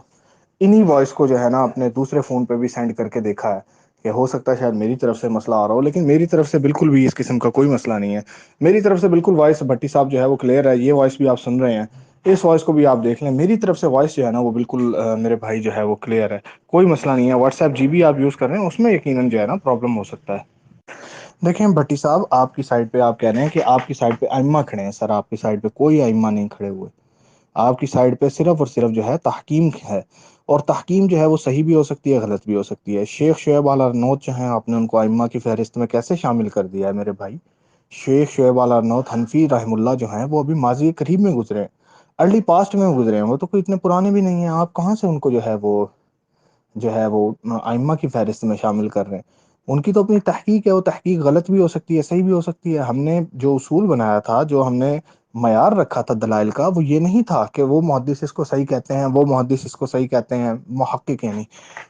B: انہی وائس کو جو ہے نا اپنے دوسرے فون پہ بھی سینڈ کر کے دیکھا ہے کہ ہو سکتا ہے شاید میری طرف سے مسئلہ آ رہا ہو، لیکن میری طرف سے بالکل بھی اس قسم کا کوئی مسئلہ نہیں ہے. میری طرف سے بالکل وائس بھٹی صاحب جو ہے وہ کلیئر ہے. یہ وائس بھی آپ سن رہے ہیں، اس وائس کو بھی آپ دیکھ لیں. میری طرف سے وائس جو ہے نا وہ بالکل میرے بھائی جو ہے وہ کلیئر ہے، کوئی مسئلہ نہیں ہے. واٹس ایپ جی بی آپ یوز کر رہے ہیں، اس میں یقیناً جو ہے نا پرابلم ہو سکتا ہے. دیکھیں بھٹی صاحب، آپ کی سائڈ پہ آپ کہہ رہے ہیں کہ آپ کی سائڈ پہ ائمہ کھڑے ہیں. سر آپ کی سائڈ پہ کوئی ائمہ نہیں کھڑے ہوئے. آپ کی سائڈ پہ صرف اور صرف جو ہے تحکیم ہے، اور تحکیم جو ہے وہ صحیح بھی ہو سکتی ہے، غلط بھی ہو سکتی ہے. شیخ شعیب الارنوت جو ہیں، آپ نے ان کو ائمہ کی فہرست میں کیسے شامل کر دیا ہے میرے بھائی؟ شیخ شعیب الارنوت حنفی رحم اللہ جو ہیں وہ ابھی ماضی قریب میں گزرے، ارلی پاسٹ میں گزرے ہیں. وہ تو کوئی اتنے پرانے بھی نہیں ہیں. آپ کہاں سے ان کو جو ہے وہ ائمہ کی فہرست میں شامل کر رہے ہیں؟ ان کی تو اپنی تحقیق ہے، وہ تحقیق غلط بھی ہو سکتی ہے، صحیح بھی ہو سکتی ہے. ہم نے جو اصول بنایا تھا، جو ہم نے معیار رکھا تھا دلائل کا، وہ یہ نہیں تھا کہ وہ محدث اس کو صحیح کہتے ہیں، وہ محدث اس کو صحیح کہتے ہیں، محقق یعنی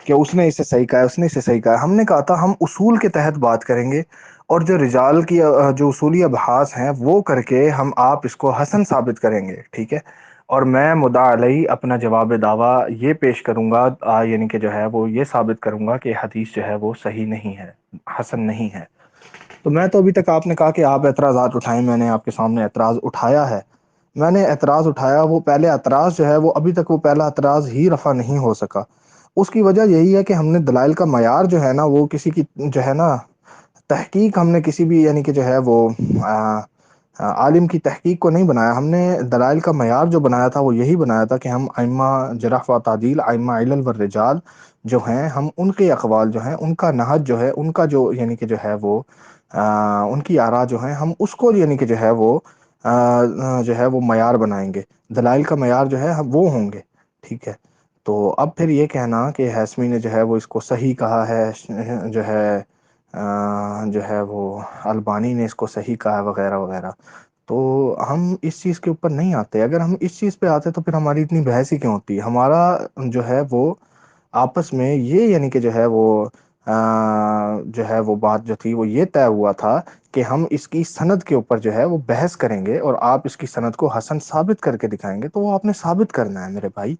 B: کہ اس نے اسے صحیح کہا ہے، اس نے اسے صحیح کہا ہے. ہم نے کہا تھا ہم اصول کے تحت بات کریں گے، اور جو رجال کی جو اصولی ابحاث ہیں وہ کر کے ہم آپ اس کو حسن ثابت کریں گے. ٹھیک ہے، اور میں مدعا علیہ اپنا جواب دعویٰ یہ پیش کروں گا، یعنی کہ جو ہے وہ یہ ثابت کروں گا کہ حدیث جو ہے وہ صحیح نہیں ہے، حسن نہیں ہے. تو میں تو ابھی تک آپ نے کہا کہ آپ اعتراضات اٹھائیں، میں نے آپ کے سامنے اعتراض اٹھایا ہے. میں نے اعتراض اٹھایا، وہ پہلے اعتراض جو ہے وہ ابھی تک وہ پہلا اعتراض ہی رفع نہیں ہو سکا. اس کی وجہ یہی ہے کہ ہم نے دلائل کا معیار جو ہے نا وہ کسی کی جو ہے نا تحقیق، ہم نے کسی بھی یعنی کہ جو ہے وہ عالم کی تحقیق کو نہیں بنایا. ہم نے دلائل کا معیار جو بنایا تھا وہ یہی بنایا تھا کہ ہم ائمہ جرح و تعدیل، ائمہ علل والرجال جو ہیں، ہم ان کے اقوال جو ہیں، ان کا نہج جو ہے، ان کا جو یعنی کہ جو ہے وہ ان کی آراء جو ہیں، ہم اس کو یعنی کہ جو ہے وہ معیار بنائیں گے. دلائل کا معیار جو ہے وہ ہوں گے. ٹھیک ہے، تو اب پھر یہ کہنا کہ ہاشمی نے جو ہے وہ اس کو صحیح کہا ہے، جو ہے وہ البانی نے اس کو صحیح کہا ہے، وغیرہ وغیرہ، تو ہم اس چیز کے اوپر نہیں آتے. اگر ہم اس چیز پہ آتے تو پھر ہماری اتنی بحث ہی کیوں ہوتی؟ ہمارا جو ہے وہ آپس میں یہ یعنی کہ جو ہے وہ بات جو تھی وہ یہ طے ہوا تھا کہ ہم اس کی سند کے اوپر جو ہے وہ بحث کریں گے، اور آپ اس کی سند کو حسن ثابت کر کے دکھائیں گے. تو وہ آپ نے ثابت کرنا ہے میرے بھائی.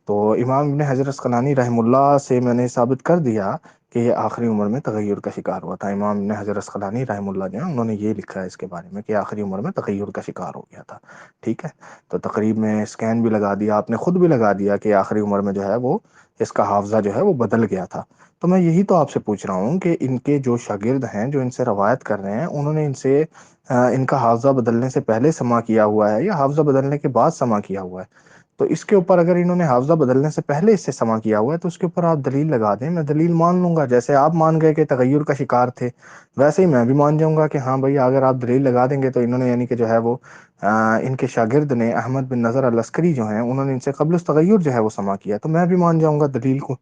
B: تو امام ابن حجر عسقلانی رحم اللہ سے میں نے ثابت کر دیا کہ یہ آخری عمر میں تغیر کا شکار ہوا تھا. امام ابن حجر عسقلانی رحم اللہ جو ہے انہوں نے یہ لکھا ہے اس کے بارے میں کہ آخری عمر میں تغیر کا شکار ہو گیا تھا. ٹھیک ہے، تو تقریب میں اسکین بھی لگا دیا، آپ نے خود بھی لگا دیا کہ آخری عمر میں جو ہے وہ اس کا حافظہ جو ہے وہ بدل گیا تھا. تو میں یہی تو آپ سے پوچھ رہا ہوں کہ ان کے جو شاگرد ہیں، جو ان سے روایت کر رہے ہیں، انہوں نے ان کا حافظہ بدلنے سے پہلے سما کیا ہوا ہے یا حافظہ بدلنے کے بعد سما کیا ہوا ہے؟ تو اس کے اوپر اگر انہوں نے حافظہ بدلنے سے پہلے اس سے سما کیا ہوا ہے تو اس کے اوپر آپ دلیل لگا دیں، میں دلیل مان لوں گا. جیسے آپ مان گئے کہ تغیر کا شکار تھے، ویسے ہی میں بھی مان جاؤں گا کہ ہاں بھائی، اگر آپ دلیل لگا دیں گے تو انہوں نے یعنی کہ جو ہے وہ ان کے شاگرد نے احمد بن نظر العسکری جو ہیں، انہوں نے ان سے قبل التغیر جو ہے وہ سما کیا، تو میں بھی مان جاؤں گا دلیل کو.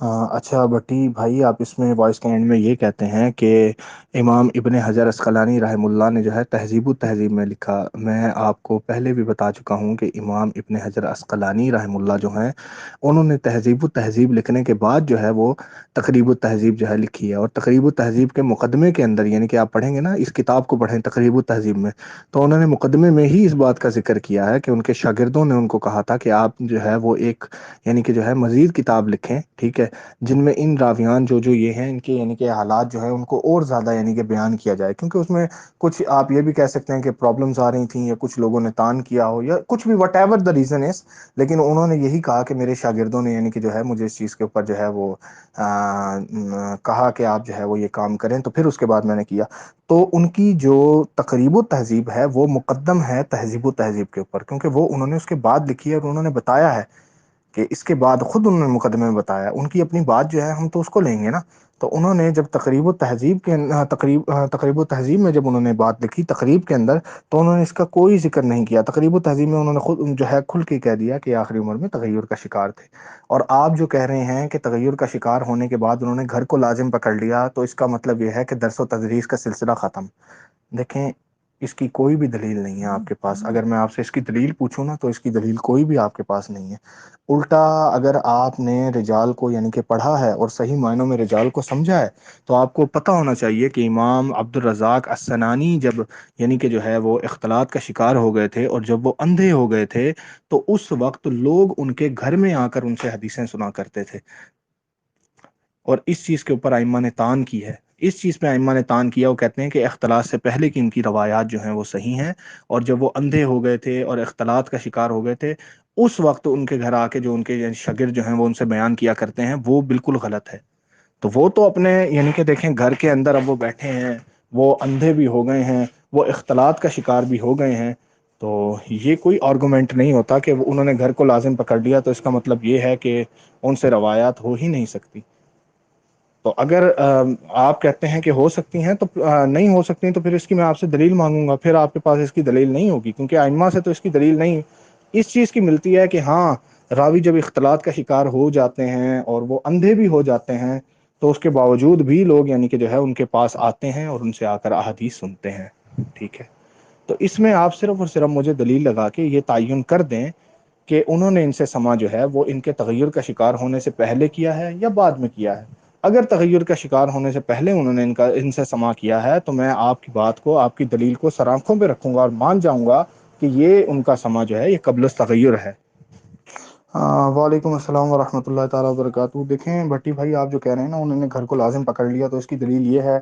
B: اچھا بٹی بھائی، آپ اس میں وائس کے اینڈ میں یہ کہتے ہیں کہ امام ابن حجر عسقلانی رحم اللہ نے جو ہے تہذیب التہذیب میں لکھا. میں آپ کو پہلے بھی بتا چکا ہوں کہ امام ابن حجر عسقلانی رحم اللہ جو ہیں، انہوں نے تہذیب التہذیب لکھنے کے بعد جو ہے وہ تقریب التہذیب جو ہے لکھی ہے. اور تقریب التہذیب کے مقدمے کے اندر، یعنی کہ آپ پڑھیں گے نا، اس کتاب کو پڑھیں تقریب التہذیب میں، تو انہوں نے مقدمے میں ہی اس بات کا ذکر کیا ہے کہ ان کے شاگردوں نے ان کو کہا تھا کہ آپ جو ہے وہ ایک یعنی کہ جو ہے مزید کتاب لکھیں. ٹھیک ہے، جن میں ان راویان جو یہ ہیں، ان کے یعنی کہ حالات جو ہے ان کو اور زیادہ یعنی کہ بیان کیا جائے، کیونکہ اس میں کچھ آپ یہ بھی کہہ سکتے ہیں کہ پرابلمز آ رہی تھیں، یا کچھ لوگوں نے تان کیا ہو، یا کچھ بھی what ever the reason is. لیکن انہوں نے یہی کہا کہ میرے شاگردوں نے یعنی کہ جو ہے مجھے اس چیز کے اوپر جو ہے وہ کہا کہ آپ جو ہے وہ یہ کام کریں، تو پھر اس کے بعد میں نے کیا. تو ان کی جو تقریب و تہذیب ہے وہ مقدم ہے تہذیب و تہذیب کے اوپر، کیونکہ وہ انہوں نے اس کے بعد لکھی ہے، اور انہوں نے بتایا ہے کہ اس کے بعد خود انہوں نے مقدمے میں بتایا، ان کی اپنی بات جو ہے ہم تو اس کو لیں گے نا۔ تو انہوں نے جب تقریب و تہذیب میں جب انہوں نے بات لکھی تقریب کے اندر، تو انہوں نے اس کا کوئی ذکر نہیں کیا۔ تقریب و تہذیب میں انہوں نے خود جو ہے کھل کے کہہ دیا کہ آخری عمر میں تغیر کا شکار تھے۔ اور آپ جو کہہ رہے ہیں کہ تغیر کا شکار ہونے کے بعد انہوں نے گھر کو لازم پکڑ لیا، تو اس کا مطلب یہ ہے کہ درس و تدریس کا سلسلہ ختم۔ دیکھیں، اس کی کوئی بھی دلیل نہیں ہے آپ کے پاس۔ اگر میں آپ سے اس کی دلیل پوچھوں نا، تو اس کی دلیل کوئی بھی آپ کے پاس نہیں ہے۔ الٹا اگر آپ نے رجال کو یعنی کہ پڑھا ہے اور صحیح معنوں میں رجال کو سمجھا ہے، تو آپ کو پتہ ہونا چاہیے کہ امام عبد الرزاق السنانی جب یعنی کہ جو ہے وہ اختلاط کا شکار ہو گئے تھے، اور جب وہ اندھے ہو گئے تھے، تو اس وقت لوگ ان کے گھر میں آ کر ان سے حدیثیں سنا کرتے تھے۔ اور اس چیز کے اوپر ائمہ نے تان کی ہے، اس چیز پہ ائمہ نے تان کیا، وہ کہتے ہیں کہ اختلاط سے پہلے کی ان کی روایات جو ہیں وہ صحیح ہیں، اور جب وہ اندھے ہو گئے تھے اور اختلاط کا شکار ہو گئے تھے، اس وقت ان کے گھر آ کے جو ان کے شاگرد جو ہیں وہ ان سے بیان کیا کرتے ہیں، وہ بالکل غلط ہے۔ تو وہ تو اپنے یعنی کہ دیکھیں گھر کے اندر اب وہ بیٹھے ہیں، وہ اندھے بھی ہو گئے ہیں، وہ اختلاط کا شکار بھی ہو گئے ہیں، تو یہ کوئی آرگومنٹ نہیں ہوتا کہ انہوں نے گھر کو لازم پکڑ لیا تو اس کا مطلب یہ ہے کہ ان سے روایات ہو ہی نہیں سکتی۔ تو اگر آپ کہتے ہیں کہ ہو سکتی ہیں، تو نہیں ہو سکتی تو پھر اس کی میں آپ سے دلیل مانگوں گا، پھر آپ کے پاس اس کی دلیل نہیں ہوگی، کیونکہ ائمہ سے تو اس کی دلیل نہیں اس چیز کی ملتی ہے کہ ہاں، راوی جب اختلاط کا شکار ہو جاتے ہیں اور وہ اندھے بھی ہو جاتے ہیں، تو اس کے باوجود بھی لوگ یعنی کہ جو ہے ان کے پاس آتے ہیں اور ان سے آ کر احادیث سنتے ہیں۔ ٹھیک ہے، تو اس میں آپ صرف اور صرف مجھے دلیل لگا کے یہ تعین کر دیں کہ انہوں نے ان سے سما جو ہے وہ ان کے تغیر کا شکار ہونے سے پہلے کیا ہے یا بعد میں کیا ہے۔ اگر تغیر کا شکار ہونے سے پہلے انہوں نے ان سے سما کیا ہے، تو میں آپ کی بات کو، آپ کی دلیل کو سر آنکھوں پہ رکھوں گا اور مان جاؤں گا کہ یہ ان کا سما جو ہے یہ قبل التغیر ہے۔ وعلیکم السلام ورحمۃ اللہ تعالیٰ وبرکاتہ۔ دیکھیں بھٹی بھائی، آپ جو کہہ رہے ہیں نا انہوں نے گھر کو لازم پکڑ لیا، تو اس کی دلیل یہ ہے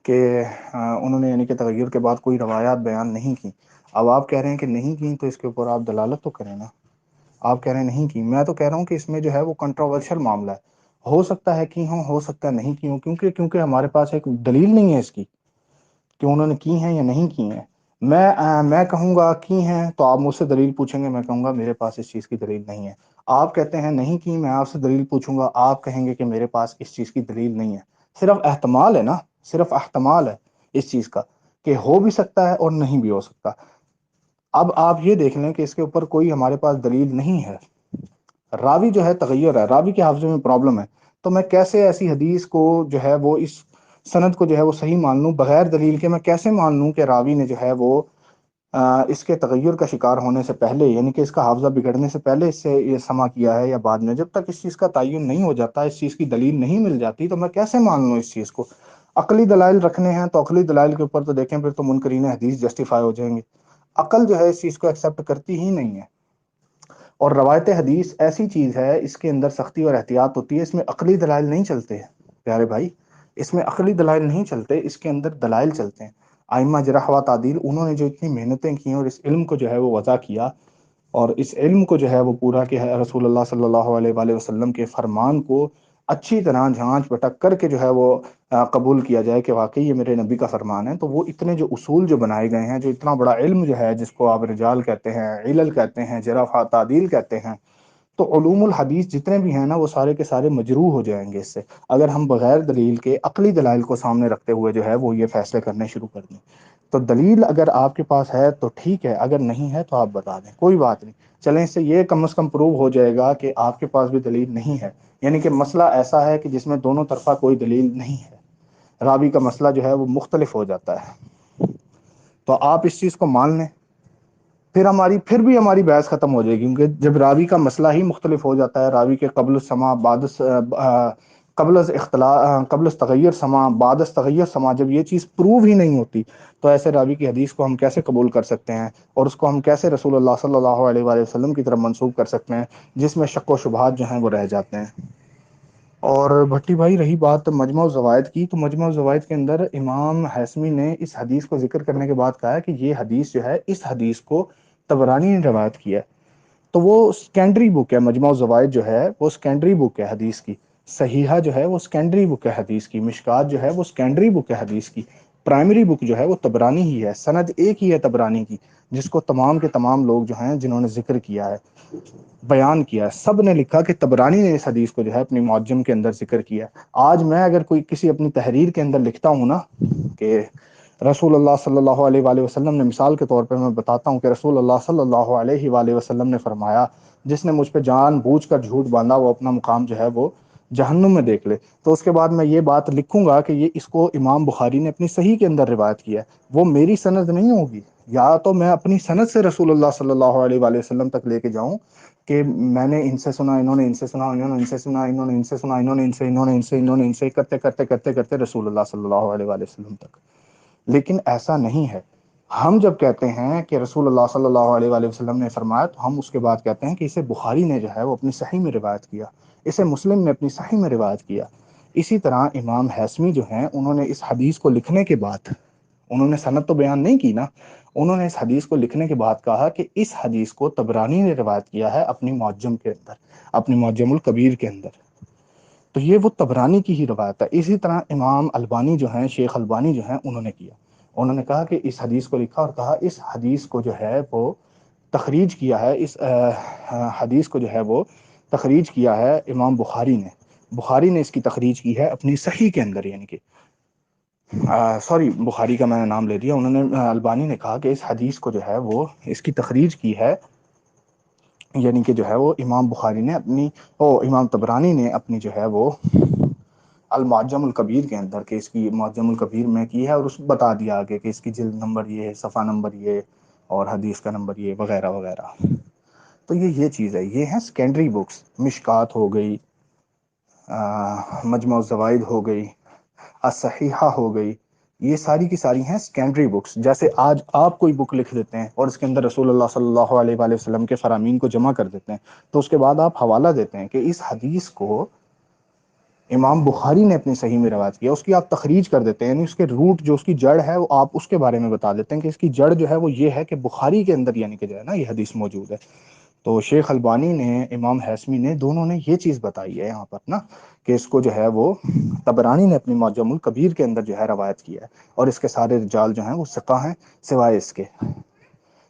B: کہ انہوں نے یعنی کہ تغیر کے بعد کوئی روایات بیان نہیں کی۔ اب آپ کہہ رہے ہیں کہ نہیں کی، تو اس کے اوپر آپ دلالت تو کریں نا۔ آپ کہہ رہے ہیں نہیں کی، میں تو کہہ رہا ہوں کہ اس میں جو ہے وہ کنٹروورشل معاملہ ہے، ہو سکتا ہے کی ہوں، ہو سکتا ہے نہیں کی ہوں، کیونکہ ہمارے پاس ایک دلیل نہیں ہے اس کی کہ انہوں نے کی ہیں یا نہیں کی ہیں۔ میں کہوں گا کی ہیں، تو آپ مجھ سے دلیل پوچھیں گے، میں کہوں گا میرے پاس اس چیز کی دلیل نہیں ہے۔ آپ کہتے ہیں نہیں کی، میں آپ سے دلیل پوچھوں گا، آپ کہیں گے کہ میرے پاس اس چیز کی دلیل نہیں ہے۔ صرف احتمال ہے نا، صرف احتمال ہے اس چیز کا کہ ہو بھی سکتا ہے اور نہیں بھی ہو سکتا۔ اب آپ یہ دیکھ لیں کہ اس کے اوپر کوئی ہمارے پاس دلیل نہیں ہے، راوی جو ہے تغیر ہے، راوی کے حافظے میں پرابلم ہے، تو میں کیسے ایسی حدیث کو جو ہے وہ اس سند کو جو ہے وہ صحیح مان لوں بغیر دلیل کے؟ میں کیسے مان لوں کہ راوی نے جو ہے وہ اس کے تغیر کا شکار ہونے سے پہلے، یعنی کہ اس کا حافظہ بگڑنے سے پہلے اس سے یہ سما کیا ہے یا بعد میں؟ جب تک اس چیز کا تعین نہیں ہو جاتا، اس چیز کی دلیل نہیں مل جاتی، تو میں کیسے مان لوں اس چیز کو؟ عقلی دلائل رکھنے ہیں تو عقلی دلائل کے اوپر تو دیکھیں پھر تو منکرین حدیث جسٹیفائی ہو جائیں گے۔ عقل جو ہے اس چیز کو ایکسیپٹ کرتی ہی نہیں ہے، اور روایت حدیث ایسی چیز ہے، اس کے اندر سختی اور احتیاط ہوتی ہے، اس میں عقلی دلائل نہیں چلتے ہیں پیارے بھائی، اس میں عقلی دلائل نہیں چلتے، اس کے اندر دلائل چلتے ہیں۔ ائمہ جرح و تعدیل انہوں نے جو اتنی محنتیں کی اور اس علم کو جو ہے وہ وضع کیا، اور اس علم کو جو ہے وہ پورا کہ رسول اللہ صلی اللہ علیہ وآلہ وسلم کے فرمان کو اچھی طرح جھانچ بٹک کر کے جو ہے وہ قبول کیا جائے کہ واقعی یہ میرے نبی کا فرمان ہے، تو وہ اتنے جو اصول جو بنائے گئے ہیں، جو اتنا بڑا علم جو ہے جس کو آپ رجال کہتے ہیں، علل کہتے ہیں، جرح و تعدیل کہتے ہیں، تو علوم الحدیث جتنے بھی ہیں نا وہ سارے کے سارے مجروح ہو جائیں گے اس سے، اگر ہم بغیر دلیل کے عقلی دلائل کو سامنے رکھتے ہوئے جو ہے وہ یہ فیصلے کرنے شروع کر دیں۔ تو دلیل اگر آپ کے پاس ہے تو ٹھیک ہے، اگر نہیں ہے تو آپ بتا دیں، کوئی بات نہیں، چلیں اس سے یہ کم از کم پروو ہو جائے گا کہ آپ کے پاس بھی دلیل نہیں ہے، یعنی کہ مسئلہ ایسا ہے کہ جس میں دونوں طرفہ کوئی دلیل نہیں ہے، راوی کا مسئلہ جو ہے وہ مختلف ہو جاتا ہے، تو آپ اس چیز کو مان لیں، پھر بھی ہماری بحث ختم ہو جائے گی، کیونکہ جب راوی کا مسئلہ ہی مختلف ہو جاتا ہے، راوی کے قبل السماع قبل از اختلاط، قبل از تغیر سما، بعد از تغیر سما، جب یہ چیز پروو ہی نہیں ہوتی، تو ایسے راوی کی حدیث کو ہم کیسے قبول کر سکتے ہیں، اور اس کو ہم کیسے رسول اللہ صلی اللہ علیہ وآلہ وسلم کی طرف منسوب کر سکتے ہیں، جس میں شک و شبہات جو ہیں وہ رہ جاتے ہیں۔ اور بھٹی بھائی، رہی بات مجمع الزوائد کی، تو مجمع الزوائد کے اندر امام حیثمی نے اس حدیث کو ذکر کرنے کے بعد کہا کہ یہ حدیث جو ہے، اس حدیث کو طبرانی نے روایت کیا ہے، تو وہ سیکنڈری بک ہے، مجمع الزوائد جو ہے وہ سیکنڈری بک ہے حدیث کی، صحیحہ جو ہے وہ سیکنڈری بک ہے حدیث کی، مشکات جو ہے وہ سیکنڈری بک ہے حدیث کی، پرائمری بک جو ہے وہ تبرانی ہی ہے، سند ایک ہی ہے تبرانی کی، جس کو تمام کے تمام لوگ جو ہیں جنہوں نے ذکر کیا ہے، بیان کیا ہے، سب نے لکھا کہ تبرانی نے اس حدیث کو جو ہے اپنی معجم کے اندر ذکر کیا ہے۔ آج میں اگر کوئی کسی اپنی تحریر کے اندر لکھتا ہوں نا کہ رسول اللہ صلی اللہ علیہ وآلہ وسلم نے، مثال کے طور پر میں بتاتا ہوں کہ رسول اللہ صلی اللہ علیہ وآلہ وسلم نے فرمایا جس نے مجھ پہ جان بوجھ کر جھوٹ باندھا وہ اپنا مقام جو ہے وہ جہنم میں دیکھ لے، تو اس کے بعد میں یہ بات لکھوں گا کہ یہ اس کو امام بخاری نے اپنی صحیح کے اندر روایت کیا ہے، وہ میری سند نہیں ہوگی، یا تو میں اپنی سند سے رسول اللہ صلی اللہ علیہ وآلہ وسلم تک لے کے جاؤں کہ میں نے ان سے سنا، انہوں نے ان سے سنا، انہوں نے ان سے سنا، انہوں نے ان سے سنا، انہوں نے ان سے، انہوں نے ان سے، انہوں نے ان سے، کرتے کرتے کرتے کرتے رسول اللہ صلی اللہ علیہ وآلہ وسلم تک۔ لیکن ایسا نہیں ہے۔ ہم جب کہتے ہیں کہ رسول اللہ صلی اللہ علیہ وآلہ وسلم نے فرمایا تو ہم اس کے بعد کہتے ہیں کہ اسے بخاری نے جو ہے وہ اپنی صحیح میں روایت کیا، اسے مسلم نے اپنی صحیح میں روایت کیا۔ اسی طرح امام حیثمی جو ہیں انہوں نے اس حدیث کو لکھنے کے بعد، انہوں نے سند تو بیان نہیں کی نا، انہوں نے اس حدیث کو لکھنے کے بعد کہا کہ اس حدیث کو طبرانی نے روایت کیا ہے اپنی معجم کے اندر، اپنی معجم الکبیر کے اندر، تو یہ وہ طبرانی کی ہی روایت ہے۔ اسی طرح امام البانی جو ہیں، شیخ البانی جو ہیں، انہوں نے کیا، انہوں نے کہا کہ اس حدیث کو لکھا اور کہا اس حدیث کو جو ہے وہ تخریج کیا ہے، اس حدیث کو جو ہے وہ تخریج کیا ہے امام بخاری نے، بخاری نے اس کی تخریج کی ہے اپنی صحیح کے اندر، یعنی کہ سوری بخاری کا میں نے نام لے دیا، انہوں نے البانی نے کہا کہ اس حدیث کو جو ہے وہ اس کی تخریج کی ہے، یعنی کہ جو ہے وہ امام بخاری نے اپنی، امام طبرانی نے اپنی جو ہے وہ المعجم الکبیر کے اندر، کہ اس کی معجم الکبیر میں کی ہے، اور اس بتا دیا آگے کہ اس کی جلد نمبر یہ ہے، صفحہ نمبر یہ، اور حدیث کا نمبر یہ، وغیرہ وغیرہ۔ تو یہ چیز ہے، یہ ہیں سیکنڈری بکس، مشکات ہو گئی، مجمع الزوائد ہو گئی، الصحیحہ ہو گئی، یہ ساری کی ساری ہیں سیکنڈری بکس۔ جیسے آج آپ کوئی بک لکھ دیتے ہیں اور اس کے اندر رسول اللہ صلی اللہ علیہ وآلہ وسلم کے فرامین کو جمع کر دیتے ہیں، تو اس کے بعد آپ حوالہ دیتے ہیں کہ اس حدیث کو امام بخاری نے اپنی صحیح میں روایت کیا، اس کی آپ تخریج کر دیتے ہیں، یعنی اس کے روٹ جو اس کی جڑ ہے وہ آپ اس کے بارے میں بتا دیتے ہیں کہ اس کی جڑ جو ہے وہ یہ ہے کہ بخاری کے اندر یعنی کہ جو ہے نا یہ حدیث موجود ہے۔ تو شیخ البانی نے، امام حیثمی نے، دونوں نے یہ چیز بتائی ہے یہاں پر نا کہ اس کو جو ہے وہ طبرانی نے اپنی معجم الکبیر کے اندر جو ہے روایت کیا ہے، اور اس کے سارے رجال جو ہیں وہ ثقہ ہیں سوائے اس کے،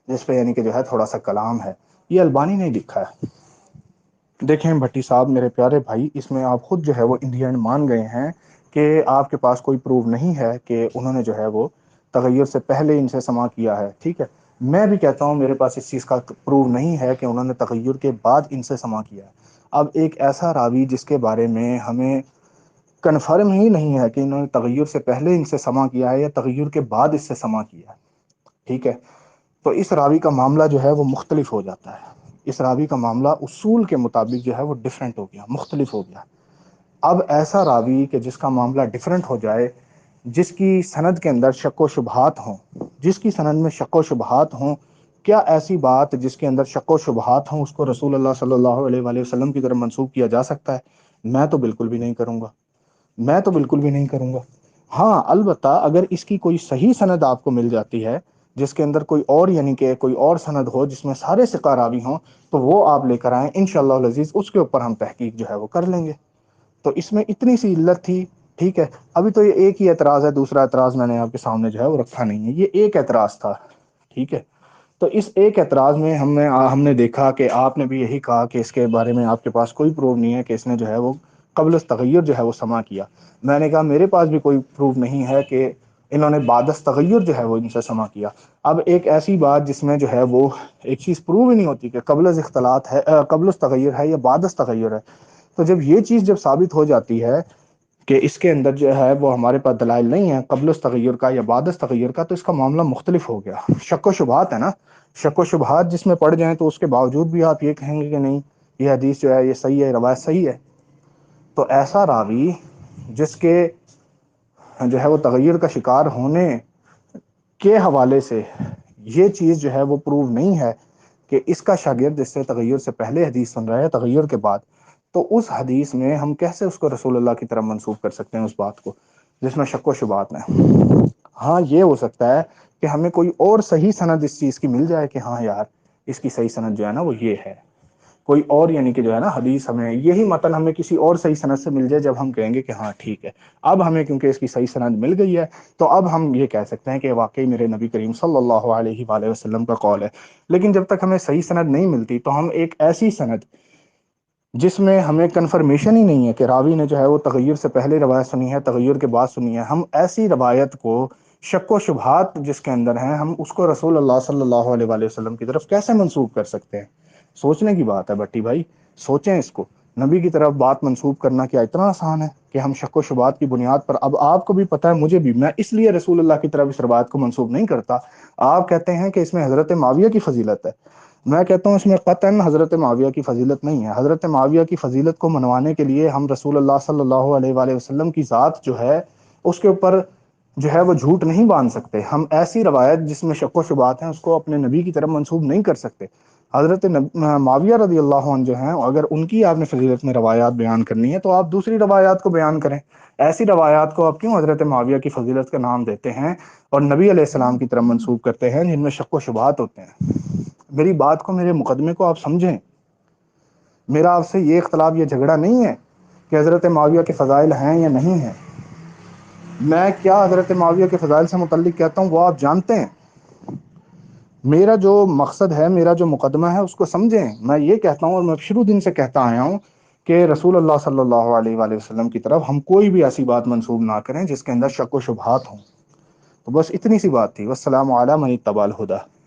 B: جس پہ یعنی کہ جو ہے تھوڑا سا کلام ہے، یہ البانی نے لکھا ہے۔ دیکھیں بھٹی صاحب میرے پیارے بھائی، اس میں آپ خود جو ہے وہ انڈین مان گئے ہیں کہ آپ کے پاس کوئی پروف نہیں ہے کہ انہوں نے جو ہے وہ تغیر سے پہلے ان سے سما کیا ہے، ٹھیک ہے؟ میں بھی کہتا ہوں میرے پاس اس چیز کا پروف نہیں ہے کہ انہوں نے تغیر کے بعد ان سے سما کیا ہے۔ اب ایک ایسا راوی جس کے بارے میں ہمیں کنفرم ہی نہیں ہے کہ انہوں نے تغیر سے پہلے ان سے سما کیا ہے یا تغیر کے بعد اس سے سما کیا ہے، ٹھیک ہے؟ تو اس راوی کا معاملہ جو ہے وہ مختلف ہو جاتا ہے، اس راوی کا معاملہ اصول کے مطابق جو ہے وہ ڈیفرنٹ ہو گیا، مختلف ہو گیا۔ اب ایسا راوی کہ جس کا معاملہ ڈیفرنٹ ہو جائے، جس کی سند کے اندر شک و شبہات ہوں، جس کی سند میں شک و شبہات ہوں، کیا ایسی بات جس کے اندر شک و شبہات ہوں اس کو رسول اللہ صلی اللہ علیہ وآلہ وسلم کی طرف منسوب کیا جا سکتا ہے؟ میں تو بالکل بھی نہیں کروں گا، میں تو بالکل بھی نہیں کروں گا۔ ہاں البتہ اگر اس کی کوئی صحیح سند آپ کو مل جاتی ہے جس کے اندر کوئی اور یعنی کہ کوئی اور سند ہو جس میں سارے ثقہ راوی ہوں، تو وہ آپ لے کر آئیں انشاءاللہ العزیز، اس کے اوپر ہم تحقیق جو ہے وہ کر لیں گے۔ تو اس میں اتنی سی علت تھی، ٹھیک ہے؟ ابھی تو یہ ایک ہی اعتراض ہے، دوسرا اعتراض میں نے آپ کے سامنے جو ہے وہ رکھا نہیں ہے، یہ ایک اعتراض تھا، ٹھیک ہے؟ تو اس ایک اعتراض میں ہم نے دیکھا کہ آپ نے بھی یہی کہا کہ اس کے بارے میں آپ کے پاس کوئی پروف نہیں ہے کہ اس نے جو ہے وہ قبل تغیر جو ہے وہ سما کیا۔ میں نے کہا میرے پاس بھی کوئی پروف نہیں ہے کہ انہوں نے بعد تغیر جو ہے وہ ان سے سما کیا۔ اب ایک ایسی بات جس میں جو ہے وہ ایک چیز پروف ہی نہیں ہوتی کہ قبل اختلاط ہے، قبل تغیر ہے یا بعد تغیر ہے، تو جب یہ چیز جب ثابت ہو جاتی ہے کہ اس کے اندر جو ہے وہ ہمارے پاس دلائل نہیں ہے قبل تغیر کا یا بعد تغیر کا، تو اس کا معاملہ مختلف ہو گیا۔ شک و شبہات ہے نا، شک و شبہات جس میں پڑ جائیں تو اس کے باوجود بھی آپ یہ کہیں گے کہ نہیں یہ حدیث جو ہے یہ صحیح ہے، روایت صحیح ہے، تو ایسا راوی جس کے جو ہے وہ تغیر کا شکار ہونے کے حوالے سے یہ چیز جو ہے وہ پروو نہیں ہے کہ اس کا شاگرد اس سے تغیر سے پہلے حدیث سن رہا ہے تغیر کے بعد، تو اس حدیث میں ہم کیسے اس کو رسول اللہ کی طرف منسوب کر سکتے ہیں اس بات کو جس میں شک و شبہات ہیں؟ ہاں یہ ہو سکتا ہے کہ ہمیں کوئی اور صحیح سند اس چیز کی مل جائے کہ ہاں یار اس کی صحیح سند جو ہے نا وہ یہ ہے، کوئی اور یعنی کہ جو ہے نا حدیث ہمیں یہی متن ہمیں کسی اور صحیح سند سے مل جائے، جب ہم کہیں گے کہ ہاں ٹھیک ہے اب ہمیں کیونکہ اس کی صحیح سند مل گئی ہے تو اب ہم یہ کہہ سکتے ہیں کہ واقعی میرے نبی کریم صلی اللہ علیہ وآلہ وسلم کا قول ہے۔ لیکن جب تک ہمیں صحیح سند نہیں ملتی تو ہم ایک ایسی سند جس میں ہمیں کنفرمیشن ہی نہیں ہے کہ راوی نے جو ہے وہ تغیر سے پہلے روایت سنی ہے تغیر کے بعد سنی ہے، ہم ایسی روایت کو شک و شبہات جس کے اندر ہیں ہم اس کو رسول اللہ صلی اللہ علیہ وآلہ وسلم کی طرف کیسے منسوب کر سکتے ہیں؟ سوچنے کی بات ہے بٹی بھائی، سوچیں اس کو۔ نبی کی طرف بات منسوب کرنا کیا اتنا آسان ہے کہ ہم شک و شبہات کی بنیاد پر، اب آپ کو بھی پتہ ہے مجھے بھی، میں اس لیے رسول اللہ کی طرف اس روایت کو منسوب نہیں کرتا۔ آپ کہتے ہیں کہ اس میں حضرت معاویہ کی فضیلت ہے، میں کہتا ہوں اس میں قطعاً حضرت معاویہ کی فضیلت نہیں ہے۔ حضرت معاویہ کی فضیلت کو منوانے کے لیے ہم رسول اللہ صلی اللہ علیہ وآلہ وسلم کی ذات جو ہے اس کے اوپر جو ہے وہ جھوٹ نہیں باندھ سکتے۔ ہم ایسی روایت جس میں شک و شبہات ہیں اس کو اپنے نبی کی طرف منسوب نہیں کر سکتے۔ حضرت معاویہ رضی اللہ عنہ جو ہیں، اگر ان کی آپ نے فضیلت میں روایات بیان کرنی ہے تو آپ دوسری روایات کو بیان کریں، ایسی روایات کو آپ کیوں حضرت معاویہ کی فضیلت کا نام دیتے ہیں اور نبی علیہ السلام کی طرف منسوب کرتے ہیں جن میں شک و شبہات ہوتے ہیں؟ میری بات کو، میرے مقدمے کو آپ سمجھیں۔ میرا آپ سے یہ اختلاف، یہ جھگڑا نہیں ہے کہ حضرت معاویہ کے فضائل ہیں یا نہیں ہیں۔ میں کیا حضرت معاویہ کے فضائل سے متعلق کہتا ہوں وہ آپ جانتے ہیں۔ میرا جو مقصد ہے، میرا جو مقدمہ ہے اس کو سمجھیں۔ میں یہ کہتا ہوں اور میں شروع دن سے کہتا آیا ہوں کہ رسول اللہ صلی اللہ علیہ وآلہ وسلم کی طرف ہم کوئی بھی ایسی بات منسوب نہ کریں جس کے اندر شک و شبہات ہوں۔ تو بس اتنی سی بات تھی۔ والسلام علی من اتبع الہدی۔